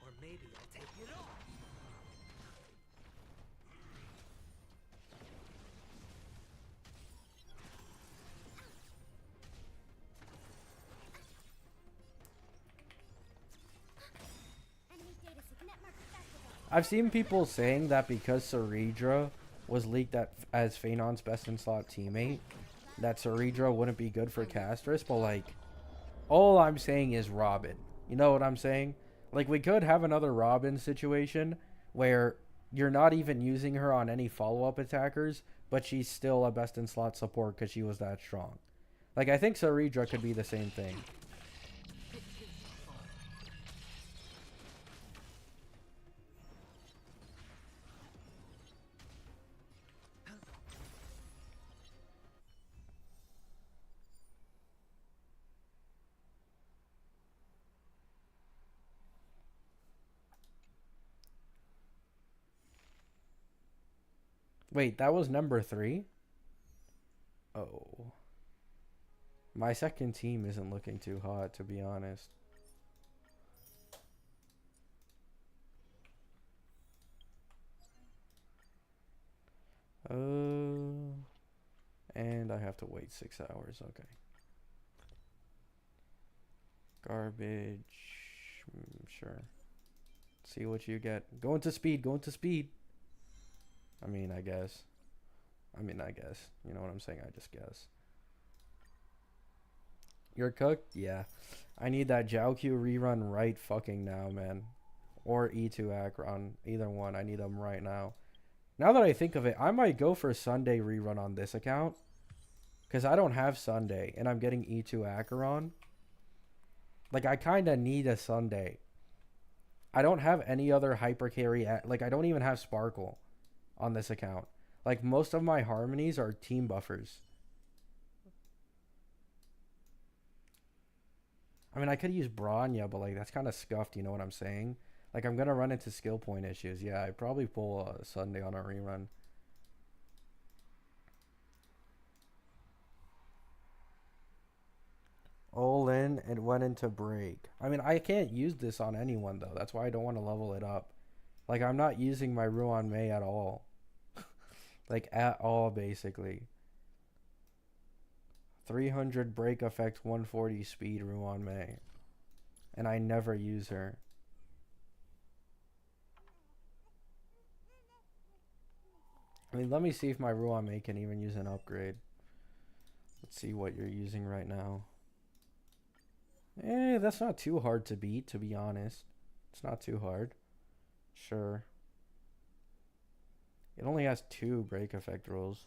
Or maybe I'll take it all. Enemy data net mark activable. I've seen people saying that because Ceredra was leaked as Phenon's best in slot teammate, that Ceridra wouldn't be good for Castris, but like, all I'm saying is Robin. You know what I'm saying? Like, we could have another Robin situation where you're not even using her on any follow-up attackers, but she's still a best-in-slot support because she was that strong. Like, I think Ceridra could be the same thing. Wait, that was number 3? Oh. My second team isn't looking too hot, to be honest. And I have to wait 6 hours. Okay. Garbage. Sure. See what you get. Go into speed. Go into speed. I mean, I guess. You know what I'm saying? I just guess. You're cooked? Yeah. I need that Jiaoqiu rerun right fucking now, man. Or E2 Akron. Either one. I need them right now. Now that I think of it, I might go for Sunday rerun on this account. Because I don't have Sunday. And I'm getting E2 Acheron. Like, I kind of need a Sunday. I don't have any other hyper carry. Like, I don't even have Sparkle on this account. Like, most of my harmonies are team buffers. I mean, I could use Bronya, but, like, that's kind of scuffed, you know what I'm saying? Like, I'm going to run into skill point issues. Yeah, I'd probably pull a Sunday on a rerun. All in and went into break. I mean, I can't use this on anyone, though. That's why I don't want to level it up. Like, I'm not using my Ruan Mei at all. Like, at all, basically. 300 break effect, 140 speed Ruan Mei. And I never use her. I mean, let me see if my Ruan Mei can even use an upgrade. Let's see what you're using right now. That's not too hard to beat, to be honest. It's not too hard. Sure. It only has 2 break effect rolls.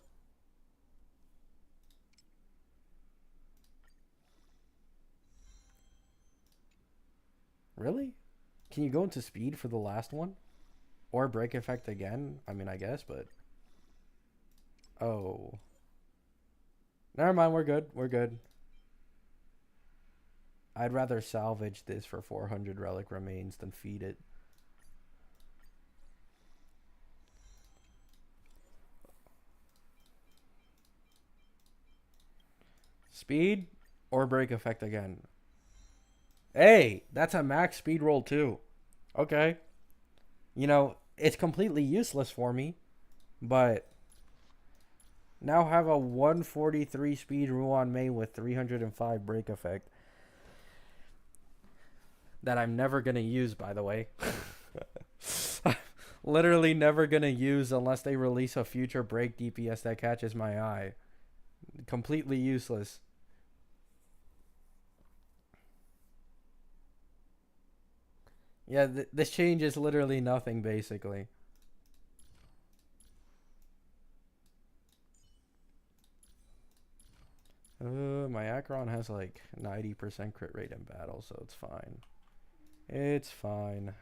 Really? Can you go into speed for the last one? Or break effect again? I mean, I guess, but... Oh. Never mind, we're good. We're good. I'd rather salvage this for 400 relic remains than feed it. Speed or break effect again? Hey, that's a max speed roll too. Okay. You know, it's completely useless for me, but now have a 143 speed Ruan Mei with 305 break effect. That I'm never going to use, by the way. Literally never going to use unless they release a future break DPS that catches my eye. Completely useless. Yeah, this changes literally nothing, basically. My Acheron has like 90% crit rate in battle, so it's fine. It's fine.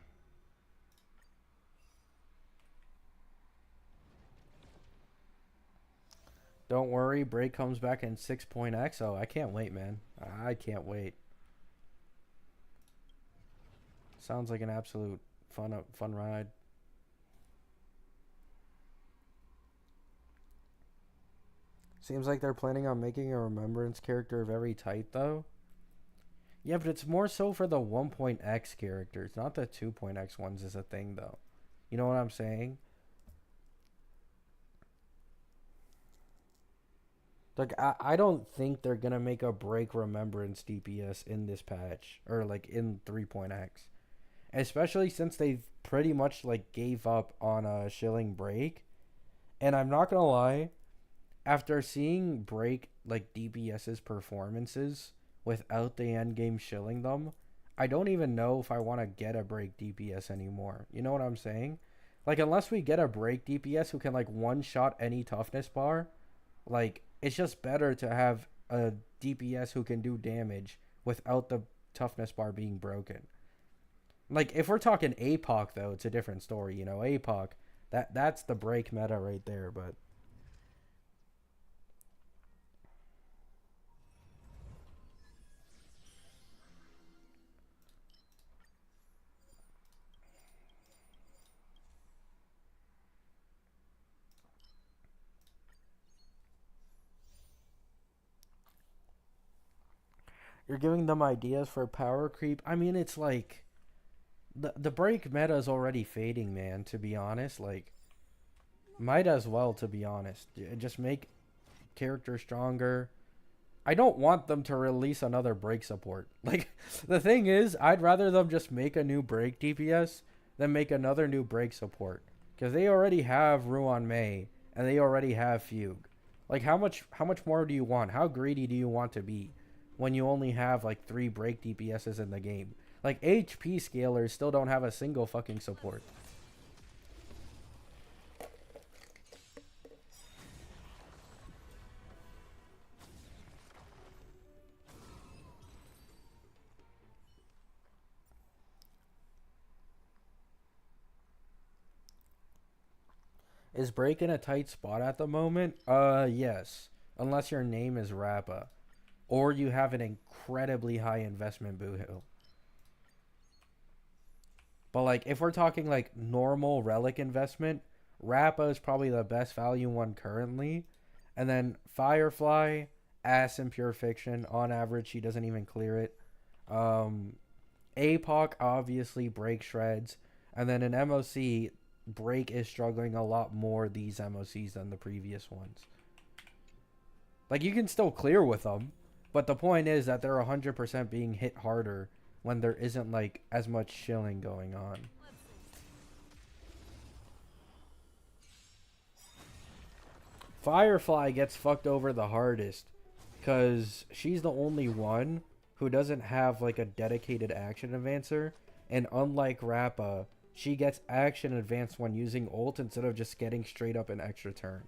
Don't worry, break comes back in 6.x. Oh, I can't wait, man. I can't wait. Sounds like an absolute fun ride. Seems like they're planning on making a remembrance character of every type, though. Yeah, but it's more so for the 1.x characters, not the 2.x ones is a thing, though. You know what I'm saying? Like, I don't think they're going to make a break remembrance DPS in this patch. Or, like, in 3.x. Especially since they've pretty much, like, gave up on a shilling break. And I'm not going to lie. after seeing Break like DPS's performances without the end game shilling them, I don't even know if I want to get a Break DPS anymore. You know what I'm saying? Like, unless we get a Break DPS who can like one shot any toughness bar, like, it's just better to have a DPS who can do damage without the toughness bar being broken. Like, if we're talking APOC though, it's a different story. You know, APOC, that's the Break meta right there. But you're giving them ideas for power creep. I mean, it's like the Break meta is already fading, man. To be honest, like, might as well. To be honest, just make character stronger. I don't want them to release another Break support. Like, the thing is, I'd rather them just make a new Break DPS than make another new Break support. Because they already have Ruan Mei, and they already have Fugue. Like, how much more do you want? How greedy do you want to be when you only have, like, 3 Break DPSs in the game? Like, HP scalers still don't have a single fucking support. Is Break in a tight spot at the moment? Yes. Unless your name is Rappa. Or you have an incredibly high investment boot hill. But, like, if we're talking, like, normal Relic investment, Rappa is probably the best value one currently. And then Firefly, ass in Pure Fiction. On average, she doesn't even clear it. APOC, obviously, Break shreds. And then in MOC, Break is struggling a lot more these MOCs than the previous ones. Like, you can still clear with them, but the point is that they're 100% being hit harder when there isn't, like, as much shilling going on. Firefly gets fucked over the hardest because she's the only one who doesn't have, like, a dedicated action advancer, and unlike Rappa, she gets action advanced when using ult instead of just getting straight up an extra turn.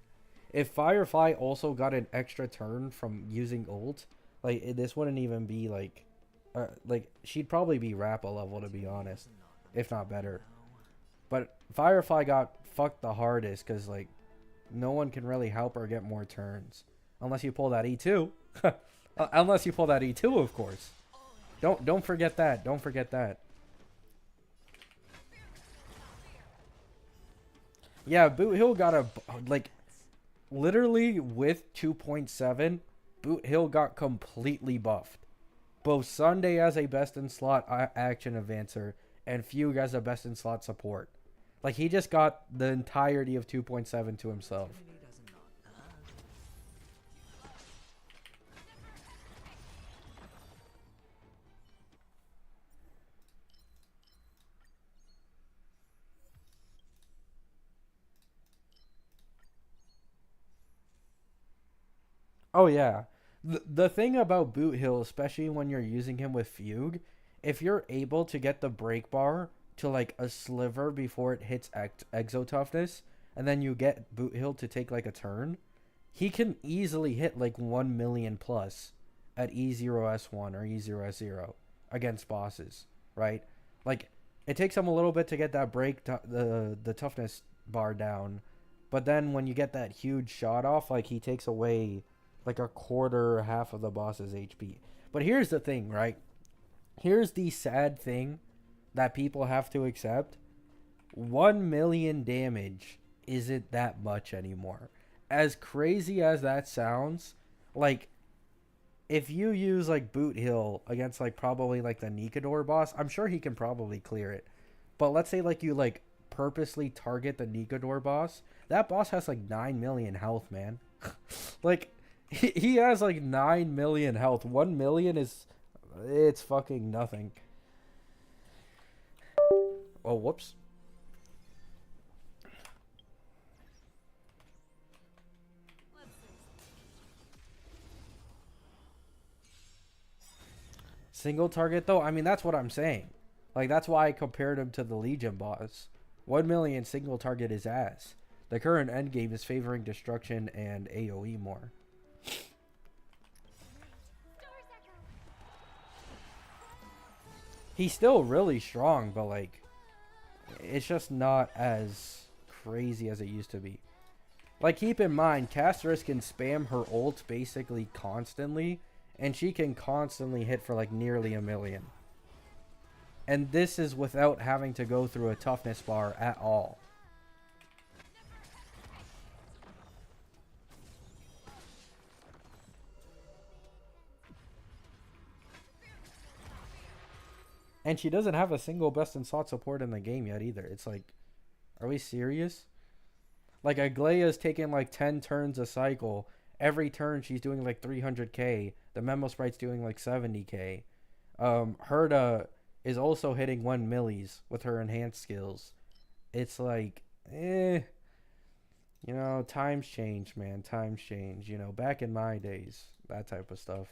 If Firefly also got an extra turn from using ult, like, this wouldn't even be like she'd probably be Rappa level, to be honest, if not better. But Firefly got fucked the hardest because, like, no one can really help her get more turns unless you pull that E2. Unless you pull that E2, of course. Don't forget that. Don't forget that. Yeah, Boot Hill got a, like, literally with 2.7, Boot Hill got completely buffed. Both Sunday as a best in slot action advancer and Fugue as a best in slot support. Like, he just got the entirety of 2.7 to himself. Oh, yeah. The thing about Boot Hill, especially when you're using him with Fugue, if you're able to get the break bar to, like, a sliver before it hits Exo Toughness, and then you get Boot Hill to take, like, a turn, he can easily hit, like, 1 million plus at E0S1 or E0S0 against bosses, right? Like, it takes him a little bit to get that break, the toughness bar down, but then when you get that huge shot off, like, he takes away, like, a quarter or half of the boss's HP. But here's the thing, right? Here's the sad thing that people have to accept. 1 million damage isn't that much anymore. As crazy as that sounds, like, if you use, like, Boot Hill against, like, probably, like, the Nikador boss, I'm sure he can probably clear it. But let's say, like, you, like, purposely target the Nikador boss. That boss has, like, 9 million health, man. Like, he has, like, 9 million health. 1 million is... it's fucking nothing. Oh, whoops. Single target though, I mean that's what I'm saying. Like that's why I compared him to the Legion boss. 1 million single target is ass. The current endgame is favoring destruction and AoE more. He's still really strong, but like it's just not as crazy as it used to be. Like keep in mind, Casteress can spam her ult basically constantly, and she can constantly hit for like nearly 1 million. And this is without having to go through a toughness bar at all. And she doesn't have a single best in slot support in the game yet either. It's like, are we serious? Like Aglaya's taking like 10 turns a cycle. Every turn she's doing like 300k. The Memo Sprite's doing like 70k. Herda is also hitting 1 millis with her enhanced skills. It's like, you know, times change, man. Times change. You know, back in my days, that type of stuff.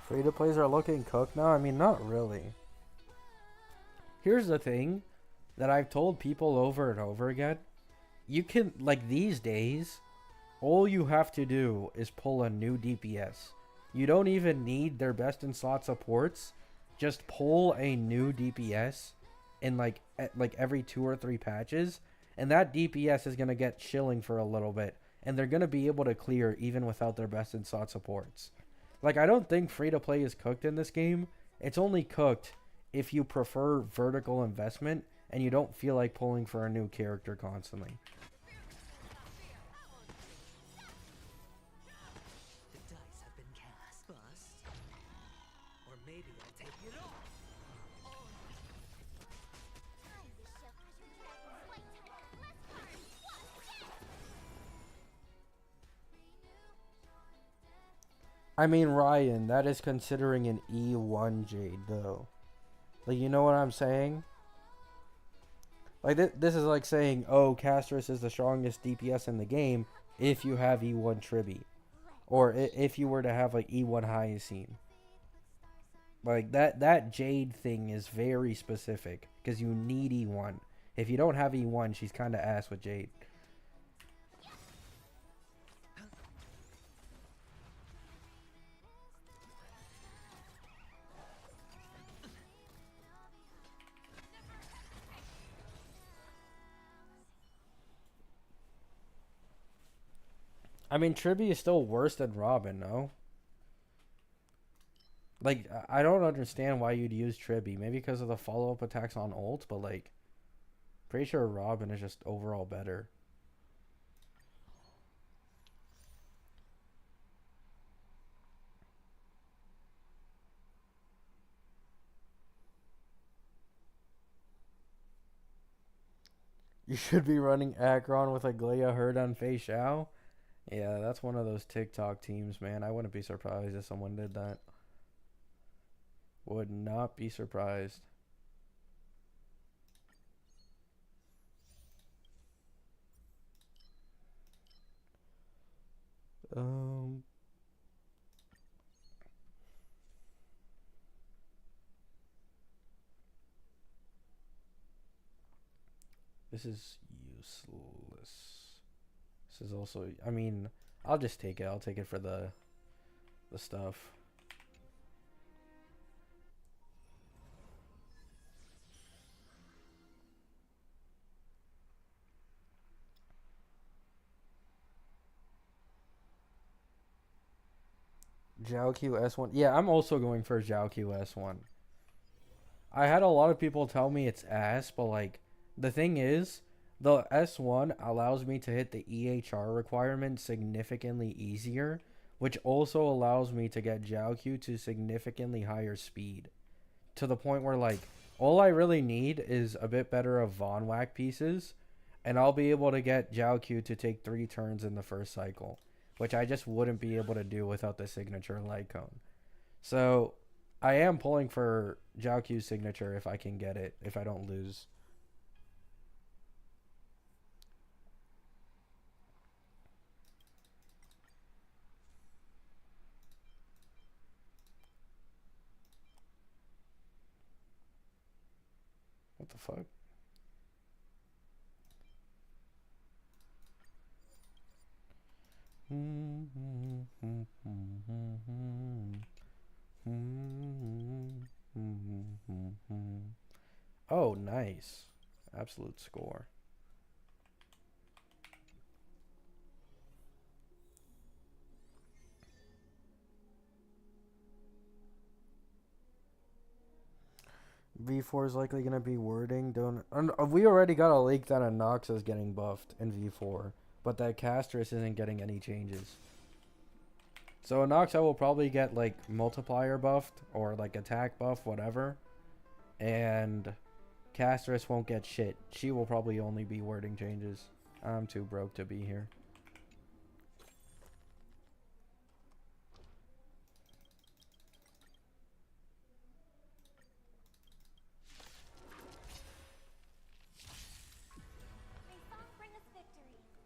Free-to-plays are looking cooked now? I mean, not really. Here's the thing that I've told people over and over again. You can, like these days, all you have to do is pull a new DPS. You don't even need their best in slot supports. Just pull a new DPS in like every 2 or 3 patches. And that DPS is going to get chilling for a little bit. And they're going to be able to clear even without their best in slot supports. Like, I don't think free-to-play is cooked in this game. It's only cooked if you prefer vertical investment and you don't feel like pulling for a new character constantly. The dice have been cast. Bust. Or maybe I'll take it off. I mean, Ryan, that is considering an E1 Jade, though. Like, you know what I'm saying? Like, this is like saying, oh, Casteress is the strongest DPS in the game if you have E1 Tribby. Or if you were to have, like, E1 Hyacine. Like, that Jade thing is very specific. Because you need E1. If you don't have E1, she's kind of ass with Jade. I mean, Tribby is still worse than Robin, no? Like, I don't understand why you'd use Tribby. Maybe because of the follow-up attacks on ult, but, like, pretty sure Robin is just overall better. You should be running Akron with Aglaya Herd on Fei Xiao. Yeah, that's one of those TikTok teams, man. I wouldn't be surprised if someone did that. Would not be surprised. This is useless. This is also, I mean, I'll just take it. I'll take it for the stuff. Zhao Q S1. Yeah, I'm also going for Zhao Q S1. I had a lot of people tell me it's ass, but like the thing is, the S1 allows me to hit the EHR requirement significantly easier, which also allows me to get Jiaoqiu to significantly higher speed. To the point where like all I really need is a bit better of Von Whack pieces, and I'll be able to get Jiaoqiu to take 3 turns in the first cycle, which I just wouldn't be able to do without the signature light cone. So I am pulling for Jiaoqiu's signature if I can get it, if I don't lose. What the fuck? Oh, nice. Absolute score. V4 is likely going to be wording. We already got a leak that a Nox is getting buffed in V4, but that Castris isn't getting any changes. So a Nox will probably get like multiplier buffed or like attack buff, whatever. And Castris won't get shit. She will probably only be wording changes. I'm too broke to be here.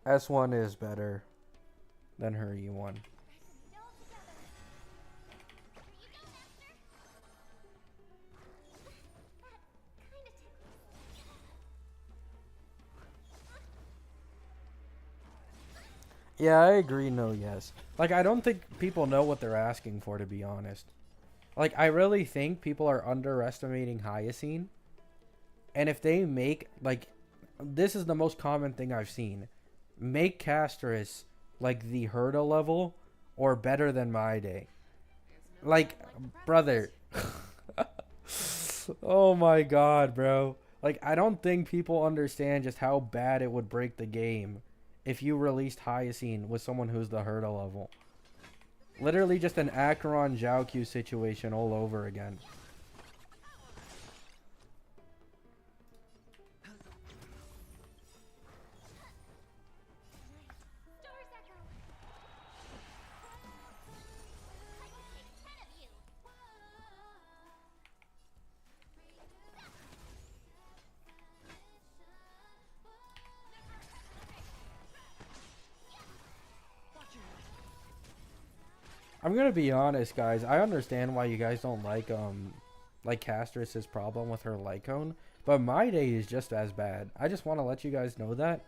S1 is better than her E1. Yeah, I agree, no, yes. Like, I don't think people know what they're asking for, to be honest. Like, I really think people are underestimating Hyacine. And if they make, like, this is the most common thing I've seen. Make Castris, like, the Herda level, or better than My Day. Like, brother. Oh my god, bro. Like, I don't think people understand just how bad it would break the game if you released Hyacine with someone who's the Herda level. Literally just an Acheron Jiaoqiu situation all over again. I'm gonna be honest, guys. I understand why you guys don't like Castris' problem with her Lycone, but My Day is just as bad. I just want to let you guys know that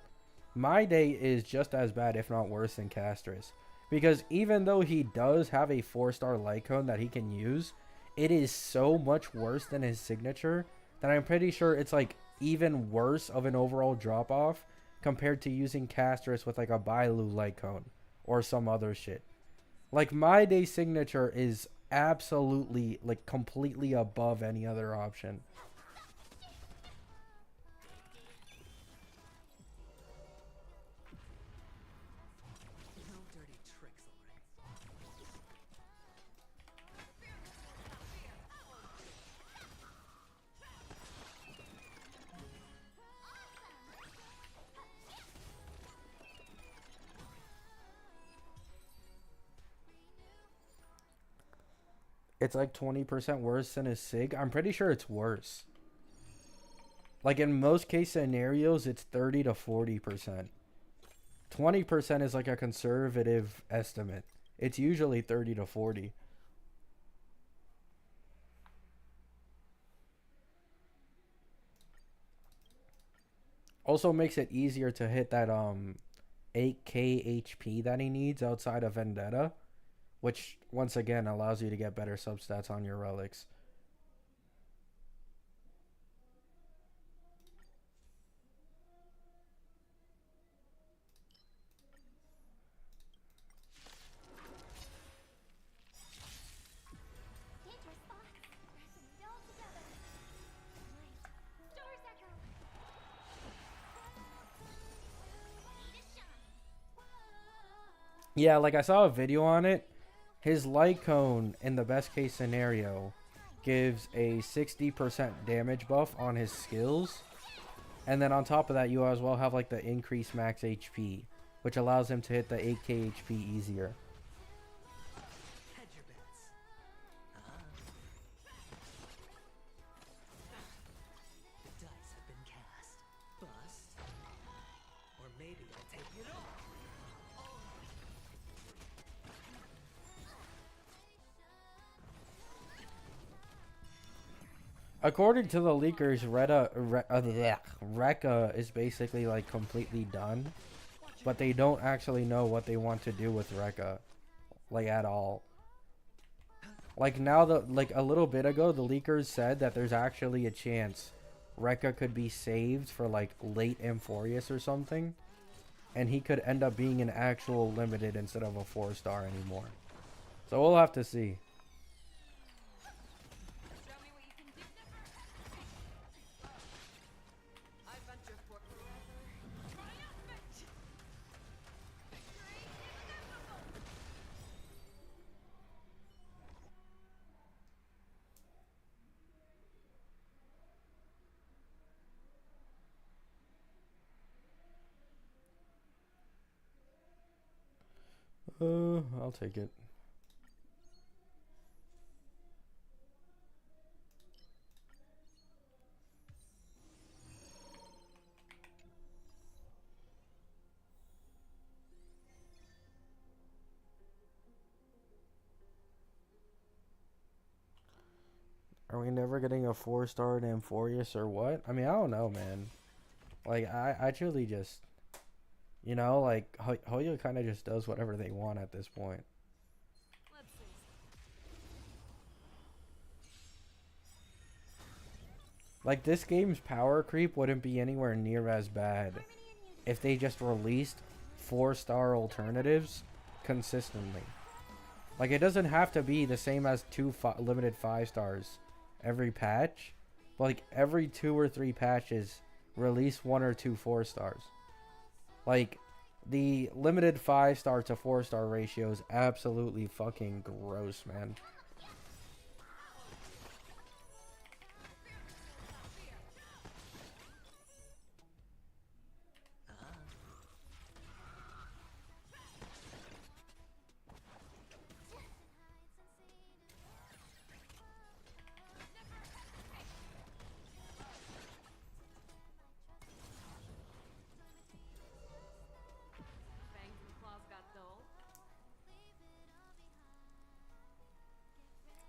My Day is just as bad, if not worse, than Castris. Because even though he does have a 4-star Lycone that he can use, it is so much worse than his signature that I'm pretty sure it's like even worse of an overall drop off compared to using Castris with like a Bailu Lycone or some other shit. Like, My Day signature is absolutely, like, completely above any other option. No dirty tricks, It's like 20% worse than his Sig. I'm pretty sure it's worse. Like, in most case scenarios, it's 30 to 40%. 20% is like a conservative estimate. It's usually 30 to 40. Also makes it easier to hit that 8k HP that he needs outside of Vendetta, which once again allows you to get better substats on your relics. Yeah, like I saw a video on it. His light cone, in the best case scenario, gives a 60% damage buff on his skills. And then on top of that, you as well have like the increased max HP, which allows him to hit the 8k HP easier. Hedge your bets. The dice have been cast. Bust. Or maybe I'll take it all. According to the leakers, Rekka is basically like completely done, but they don't actually know what they want to do with Rekka, like at all. Like now, like a little bit ago, the leakers said that there's actually a chance Rekka could be saved for like late Amphorius or something, and he could end up being an actual limited instead of a 4-star anymore. So we'll have to see. I'll take it. Are we never getting a 4-star in Amphorius or what? I mean, I don't know, man. Like, I truly just, you know, like, Hoyo kind of just does whatever they want at this point. Like, this game's power creep wouldn't be anywhere near as bad if they just released 4-star alternatives consistently. Like, it doesn't have to be the same as limited 5-stars every patch. But, like, every 2 or 3 patches, release 1 or 2 4-stars. Like, the limited 5-star to 4-star ratio is absolutely fucking gross, man.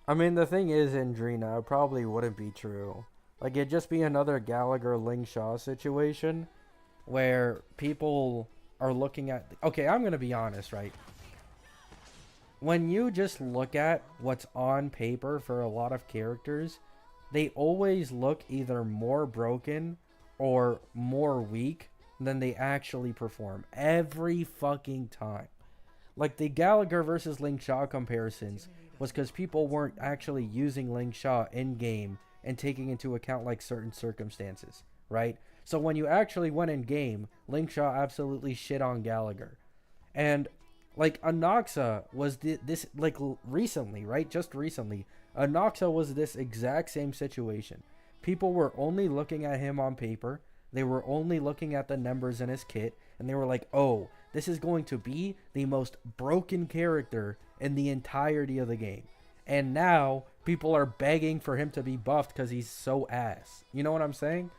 I mean, the thing is, in Drina, it probably wouldn't be true. Like, it'd just be another Gallagher Ling Shaw situation where people are looking at... Okay, I'm going to be honest, right? When you just look at what's on paper for a lot of characters, they always look either more broken or more weak than they actually perform. Every fucking time. Like, the Gallagher versus Ling Shaw comparisons was because people weren't actually using Ling Shaw in-game and taking into account, like, certain circumstances, right? So when you actually went in-game, Ling Shaw absolutely shit on Gallagher. And, like, Anoxa was this, like, recently, right? Just recently. Anoxa was this exact same situation. People were only looking at him on paper. They were only looking at the numbers in his kit. And they were like, oh, this is going to be the most broken character in the entirety of the game. And now people are begging for him to be buffed because he's so ass. You know what I'm saying?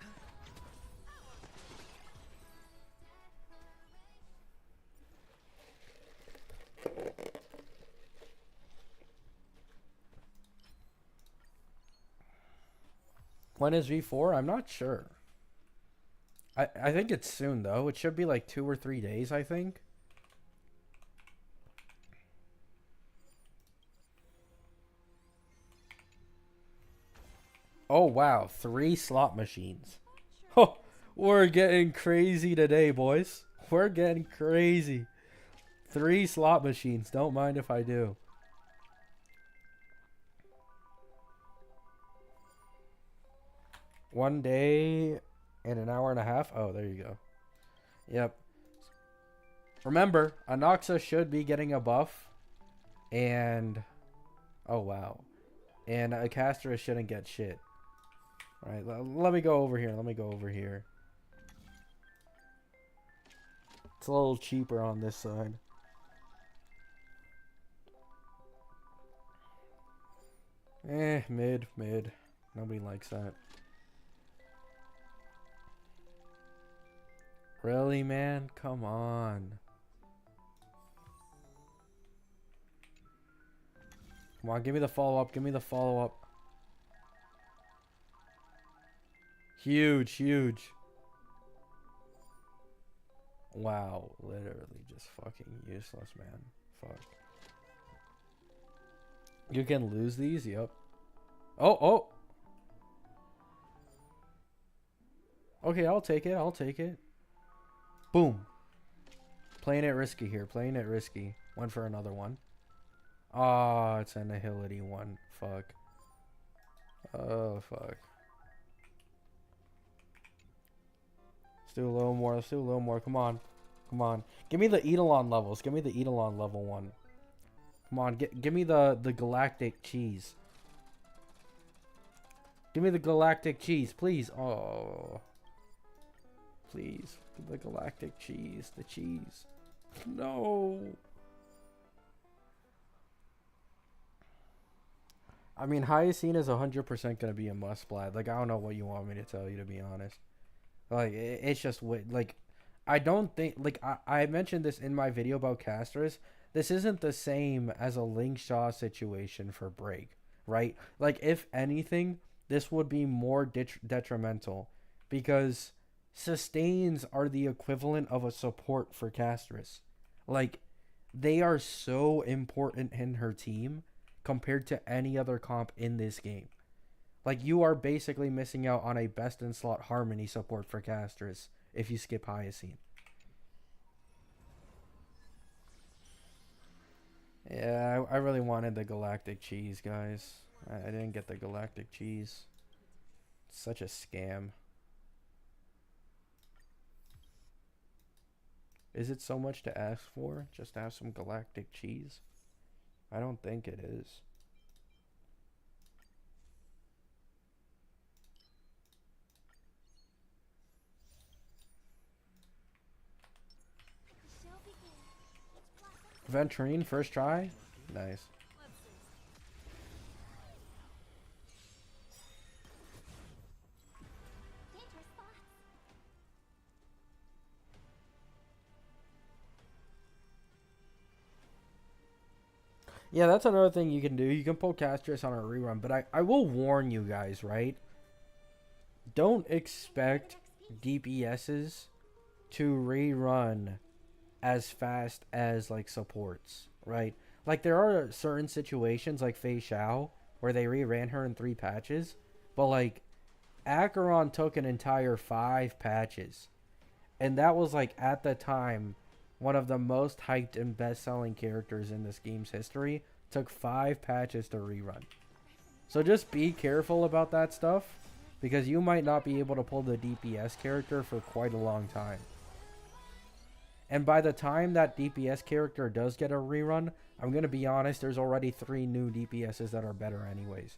When is V4? I'm not sure. I think it's soon, though. It should be like 2 or 3 days, I think. Oh, wow. 3 slot machines. Oh, we're getting crazy today, boys. We're getting crazy. 3 slot machines. Don't mind if I do. One day and an hour and a half. Oh, there you go. Yep. Remember, Anoxa should be getting a buff. And... Oh, wow. And a caster shouldn't get shit. Alright, let me go over here. Let me go over here. It's a little cheaper on this side. Mid. Nobody likes that. Really, man? Come on. Come on, give me the follow-up. Give me the follow-up. Huge. Wow, literally just fucking useless, man. Fuck. You can lose these? Yep. Oh! Okay, I'll take it. Boom. Playing it risky here. One for another one. Ah, it's an Annihility one. Fuck. Oh, fuck. Let's do a little more. Come on. Give me the Eidolon levels. Give me the Eidolon level one. Come on, give me the galactic cheese. Give me the galactic cheese, please. Oh. Please. The galactic cheese. The cheese. No. I mean, Hyacine is 100% going to be a must-play. Like, I don't know what you want me to tell you, to be honest. Like, it's just... Like, I don't think... Like, I mentioned this in my video about casters. This isn't the same as a Link Shaw situation for Break, right? Like, if anything, this would be more detrimental. Because sustains are the equivalent of a support for Castris. Like, they are so important in her team compared to any other comp in this game. Like, you are basically missing out on a best-in-slot Harmony support for Castris if you skip Hyacine. Yeah, I really wanted the galactic cheese, guys. I didn't get the galactic cheese. It's such a scam. Is it so much to ask for just to have some galactic cheese? I don't think it is. Venturine, first try? Nice. Yeah, that's another thing you can do. You can pull Castris on a rerun, but I will warn you guys, right? Don't expect DPSs to rerun as fast as, like, supports, right? Like, there are certain situations, like Fei Xiao, where they reran her in 3 patches, but, like, Acheron took an entire 5 patches. And that was, like, at the time, one of the most hyped and best-selling characters in this game's history. Took 5 patches to rerun. So just be careful about that stuff, because you might not be able to pull the DPS character for quite a long time. And by the time that DPS character does get a rerun, I'm going to be honest, there's already 3 new DPSs that are better anyways.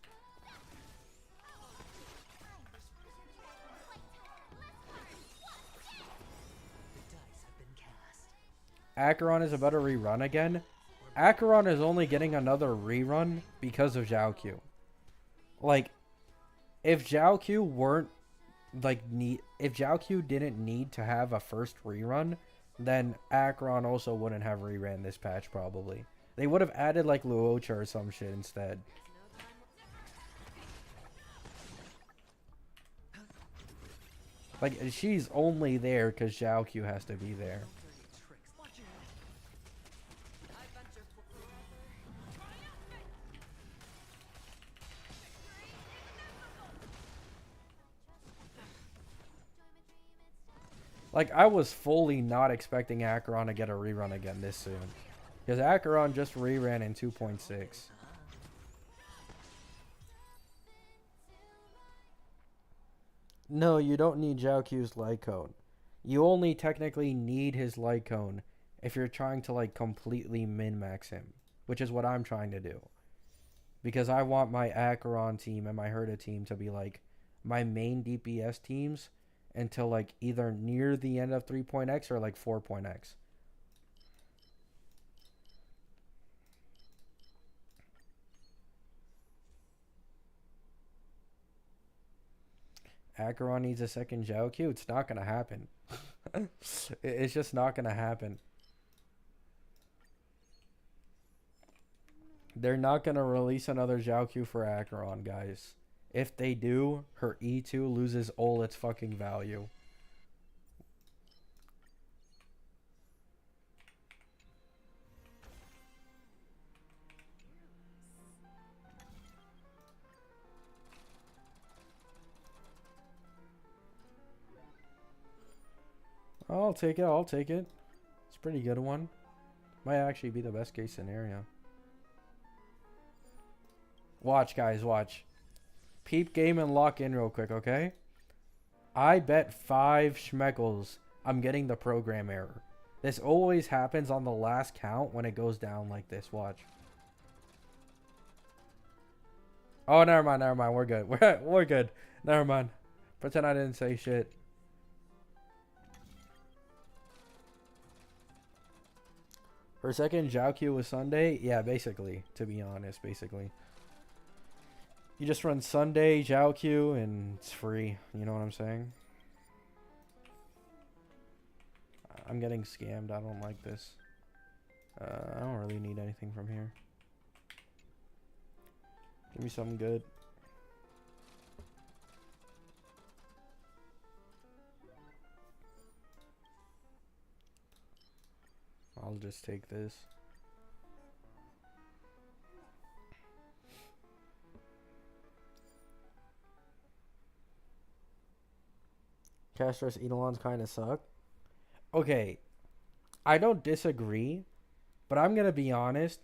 Acheron is a better rerun again. Acheron is only getting another rerun because of Zhao Q. Like, if Zhao Q weren't, like, if Zhao Q didn't need to have a first rerun, then Acheron also wouldn't have reran this patch, probably. They would have added, like, Luocha or some shit instead. Like, she's only there because Zhao Q has to be there. Like, I was fully not expecting Acheron to get a rerun again this soon. Because Acheron just reran in 2.6. No, you don't need Zhao Q's light cone. You only technically need his light cone if you're trying to like completely min-max him, which is what I'm trying to do. Because I want my Acheron team and my Herta team to be like my main DPS teams until like either near the end of 3.x or like 4.x. Acheron needs a second Q. It's not gonna happen. It's just not gonna happen. They're not gonna release another Q for Acheron, guys. If they do, her E2 loses all its fucking value. I'll take it. I'll take it. It's a pretty good one. Might actually be the best case scenario. Watch, guys. Watch. Peep game and lock in real quick, okay? I bet 5 schmeckles I'm getting the program error. This always happens on the last count when it goes down like this. Watch. Oh, never mind. Never mind. We're good. We're good. Never mind. Pretend I didn't say shit. Her second Q was Sunday? Yeah, basically. To be honest, basically. You just run Sunday, Q, and it's free. You know what I'm saying? I'm getting scammed. I don't like this. I don't really need anything from here. Give me something good. I'll just take this. Castros Eidolons kind of suck. Okay, I don't disagree, but I'm gonna be honest.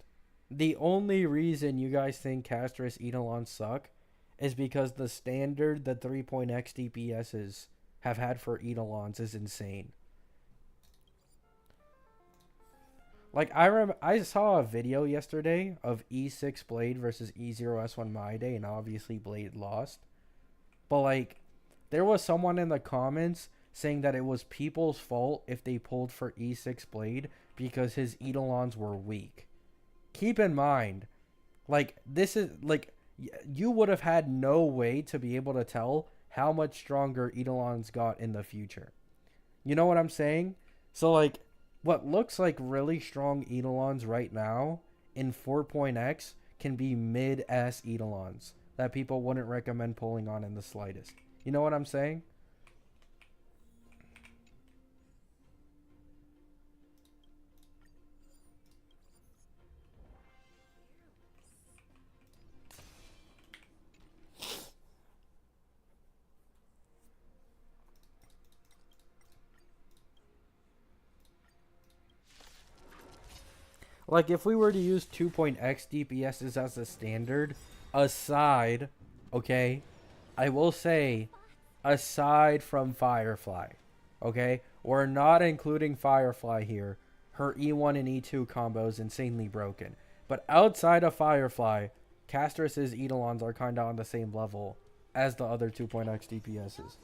The only reason you guys think Castros Eidolons suck is because the standard the 3.x DPSs have had for Eidolons is insane. Like, I saw a video yesterday of E6 Blade versus E0S1 My Day, and obviously Blade lost. But, like, there was someone in the comments saying that it was people's fault if they pulled for E6 Blade because his Eidolons were weak. Keep in mind, like, this is, like, you would have had no way to be able to tell how much stronger Eidolons got in the future. You know what I'm saying? So, like, what looks like really strong Eidolons right now in 4.x can be mid-ass Eidolons that people wouldn't recommend pulling on in the slightest. You know what I'm saying? Like, if we were to use 2.x DPSs as a standard, aside, okay, I will say, aside from Firefly, okay, we're not including Firefly here. Her E1 and E2 combo is insanely broken. But outside of Firefly, Castros' Eidolons are kind of on the same level as the other 2.x DPSs.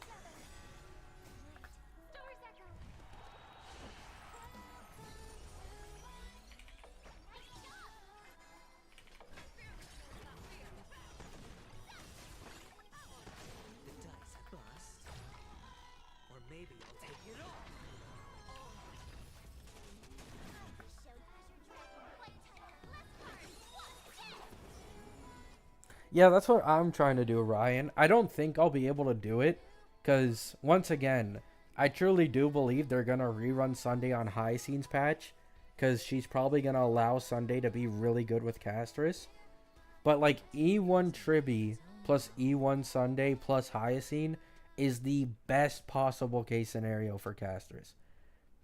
Yeah, that's what I'm trying to do, Ryan. I don't think I'll be able to do it because, once again, I truly do believe they're going to rerun Sunday on Hyacine's patch because she's probably going to allow Sunday to be really good with Castros. But, like, E1 Tribby plus E1 Sunday plus Hyacine is the best possible case scenario for Castros.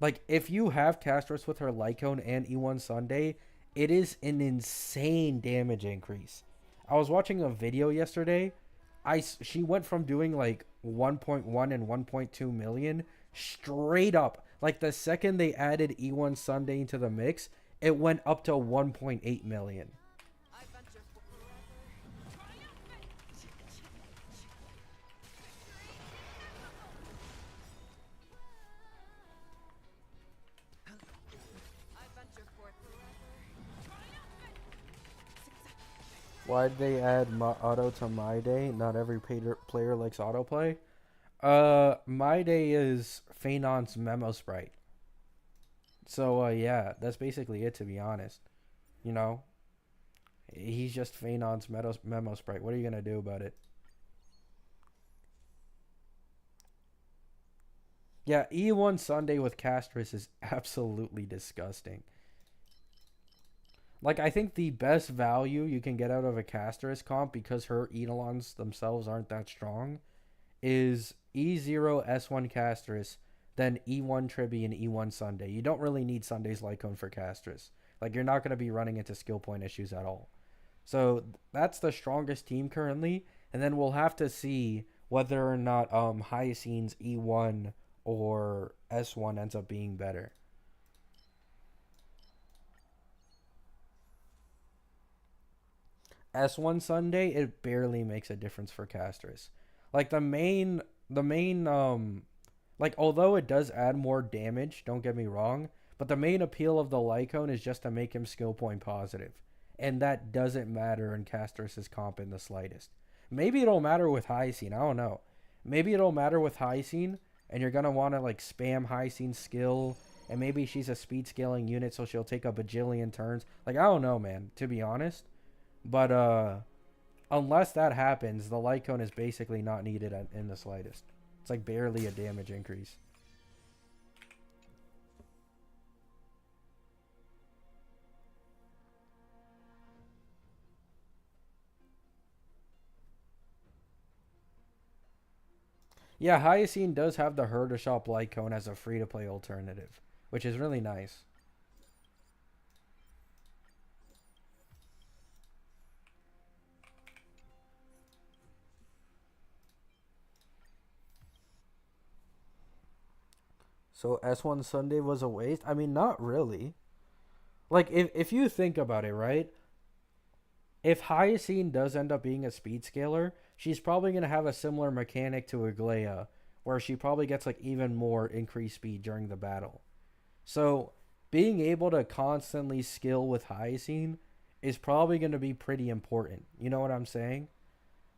Like, if you have Castros with her Lycone and E1 Sunday, it is an insane damage increase. I was watching a video yesterday. She went from doing like 1.1 and 1.2 million straight up. Like the second they added E1 Sunday into the mix, it went up to 1.8 million. Why'd they add auto to My Day? Not every player likes autoplay. My Day is Phaenon's memo sprite. So, yeah, that's basically it, to be honest. You know? He's just Phaenon's memo sprite. What are you going to do about it? Yeah, E1 Sunday with Castris is absolutely disgusting. Like, I think the best value you can get out of a Castris comp, because her Eidolons themselves aren't that strong, is E0 S1 Castris, then E1 Tribby and E1 Sunday. You don't really need Sunday's Lycone for Castris. Like, you're not going to be running into skill point issues at all. So, that's the strongest team currently, and then we'll have to see whether or not Hyacint's E1 or S1 ends up being better. S1 Sunday, it barely makes a difference for casters. Like the main like although it does add more damage, don't get me wrong, but the main appeal of the Lycone is just to make him skill point positive. And that doesn't matter in Castris' comp in the slightest. Maybe it'll matter with Hyacine, I don't know. Maybe it'll matter with Hyacine, and you're gonna wanna like spam Hyacine's skill, and maybe she's a speed scaling unit so she'll take a bajillion turns. Like I don't know, man, to be honest. But unless that happens, the Lycone is basically not needed in the slightest. It's like barely a damage increase. Yeah, Hyacine does have the Herder Shop Lycone as a free-to-play alternative, which is really nice. So S1 Sunday was a waste? I mean, not really. Like, if you think about it, right? If Hyacine does end up being a speed scaler, she's probably going to have a similar mechanic to Aglaya, where she probably gets, like, even more increased speed during the battle. So, being able to constantly skill with Hyacine is probably going to be pretty important. You know what I'm saying?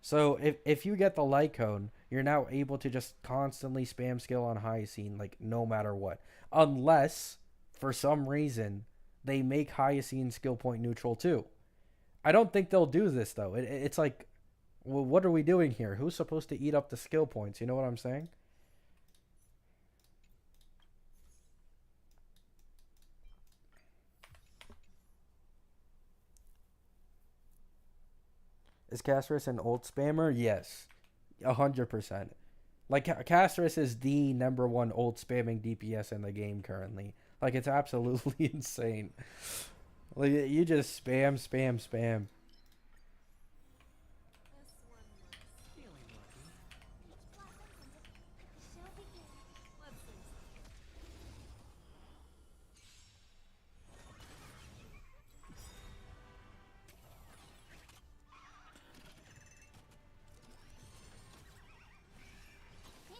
So if you get the Lycone, you're now able to just constantly spam skill on Hyacine, like no matter what. Unless, for some reason, they make Hyacine skill point neutral too. I don't think they'll do this though. It's like, well, what are we doing here? Who's supposed to eat up the skill points? You know what I'm saying? Is Castris an ult spammer? Yes. 100%. Like, Castris is the #1 ult spamming DPS in the game currently. Like, it's absolutely insane. Like, you just spam, spam, spam.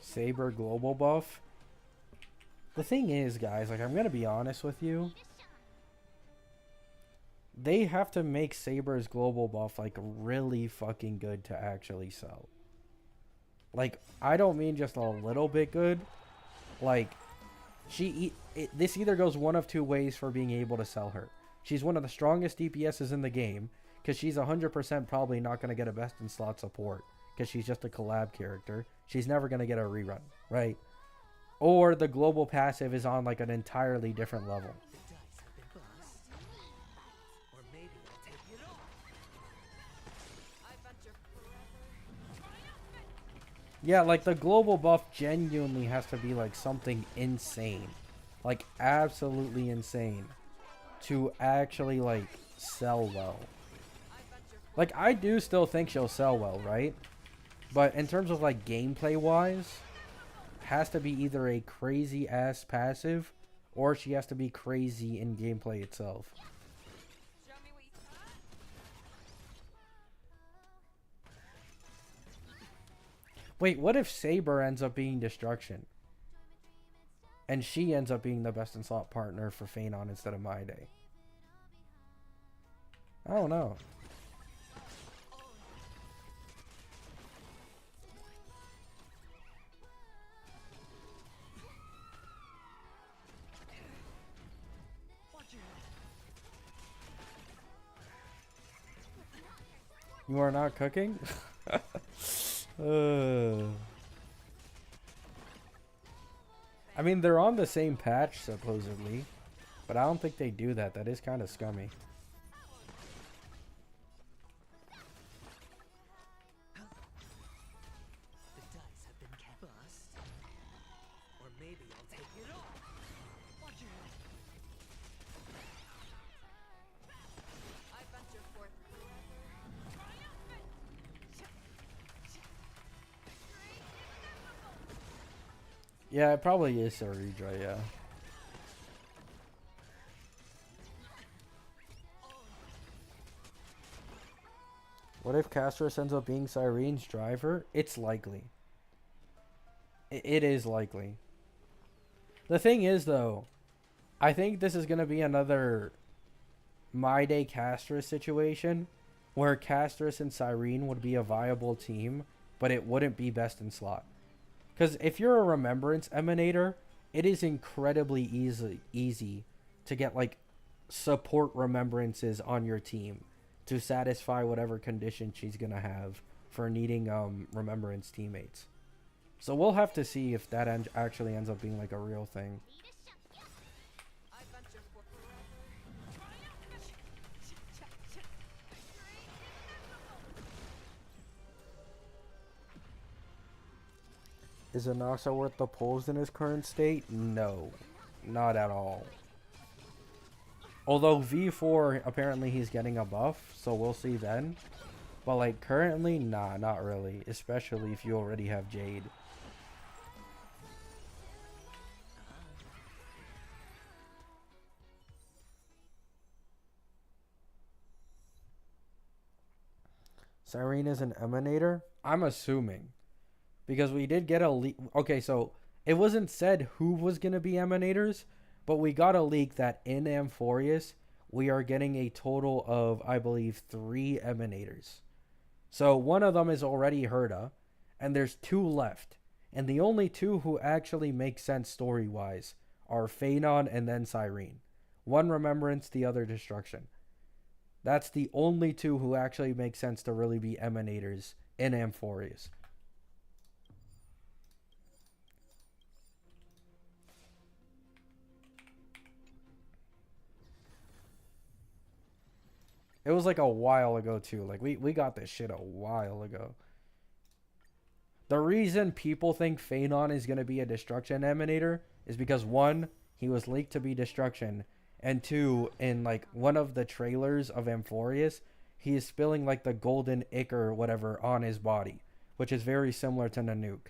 Saber global buff. The thing is, guys, like, I'm gonna be honest with you. They have to make Saber's global buff, like, really fucking good to actually sell. Like, I don't mean just a little bit good. Like, this either goes one of two ways for being able to sell her. She's one of the strongest DPSs in the game, because she's 100% probably not going to get a best in slot support, because she's just a collab character. She's never going to get a rerun, right? Or the global passive is on, like, an entirely different level. Yeah, like, the global buff genuinely has to be, like, something insane. Like, absolutely insane. To actually, like, sell well. Like, I do still think she'll sell well, right? But in terms of, like, gameplay-wise, has to be either a crazy ass passive, or she has to be crazy in gameplay itself. Wait, what if Saber ends up being Destruction? And she ends up being the best in slot partner for Phanon instead of My Day? I don't know. You are not cooking? I mean, they're on the same patch, supposedly. But I don't think they do that. That is kind of scummy. The dice have been cast. Or maybe I'll take it off. Watch your head. I venture forth. Yeah, it probably is Saridra, yeah. What if Castros ends up being Cyrene's driver? It's likely. It is likely. The thing is, though, I think this is going to be another My Day Castros situation where Castros and Cyrene would be a viable team, but it wouldn't be best in slot. Because if you're a Remembrance Emanator, it is incredibly easy to get, like, support Remembrances on your team to satisfy whatever condition she's going to have for needing Remembrance teammates. So we'll have to see if that actually ends up being, like, a real thing. I venture forth. Is Anaxa worth the pulls in his current state? No, not at all. Although V4, apparently he's getting a buff, so we'll see then. But like currently, nah, not really. Especially if you already have Jade. Cyrene is an Emanator? I'm assuming. Because we did get a leak. Okay, so it wasn't said who was going to be Emanators, but we got a leak that in Amphorius, we are getting a total of, I believe, 3 Emanators. So one of them is already Herda, and there's 2 left. And the only 2 who actually make sense story-wise are Phanon and then Cyrene. One Remembrance, the other Destruction. That's the only 2 who actually make sense to really be Emanators in Amphorius. It was like a while ago too. Like we got this shit a while ago. The reason people think Phanon is going to be a Destruction Emanator is because 1, he was leaked to be Destruction, and 2, in like one of the trailers of Amphorius, he is spilling like the golden ichor or whatever on his body, which is very similar to Nanook.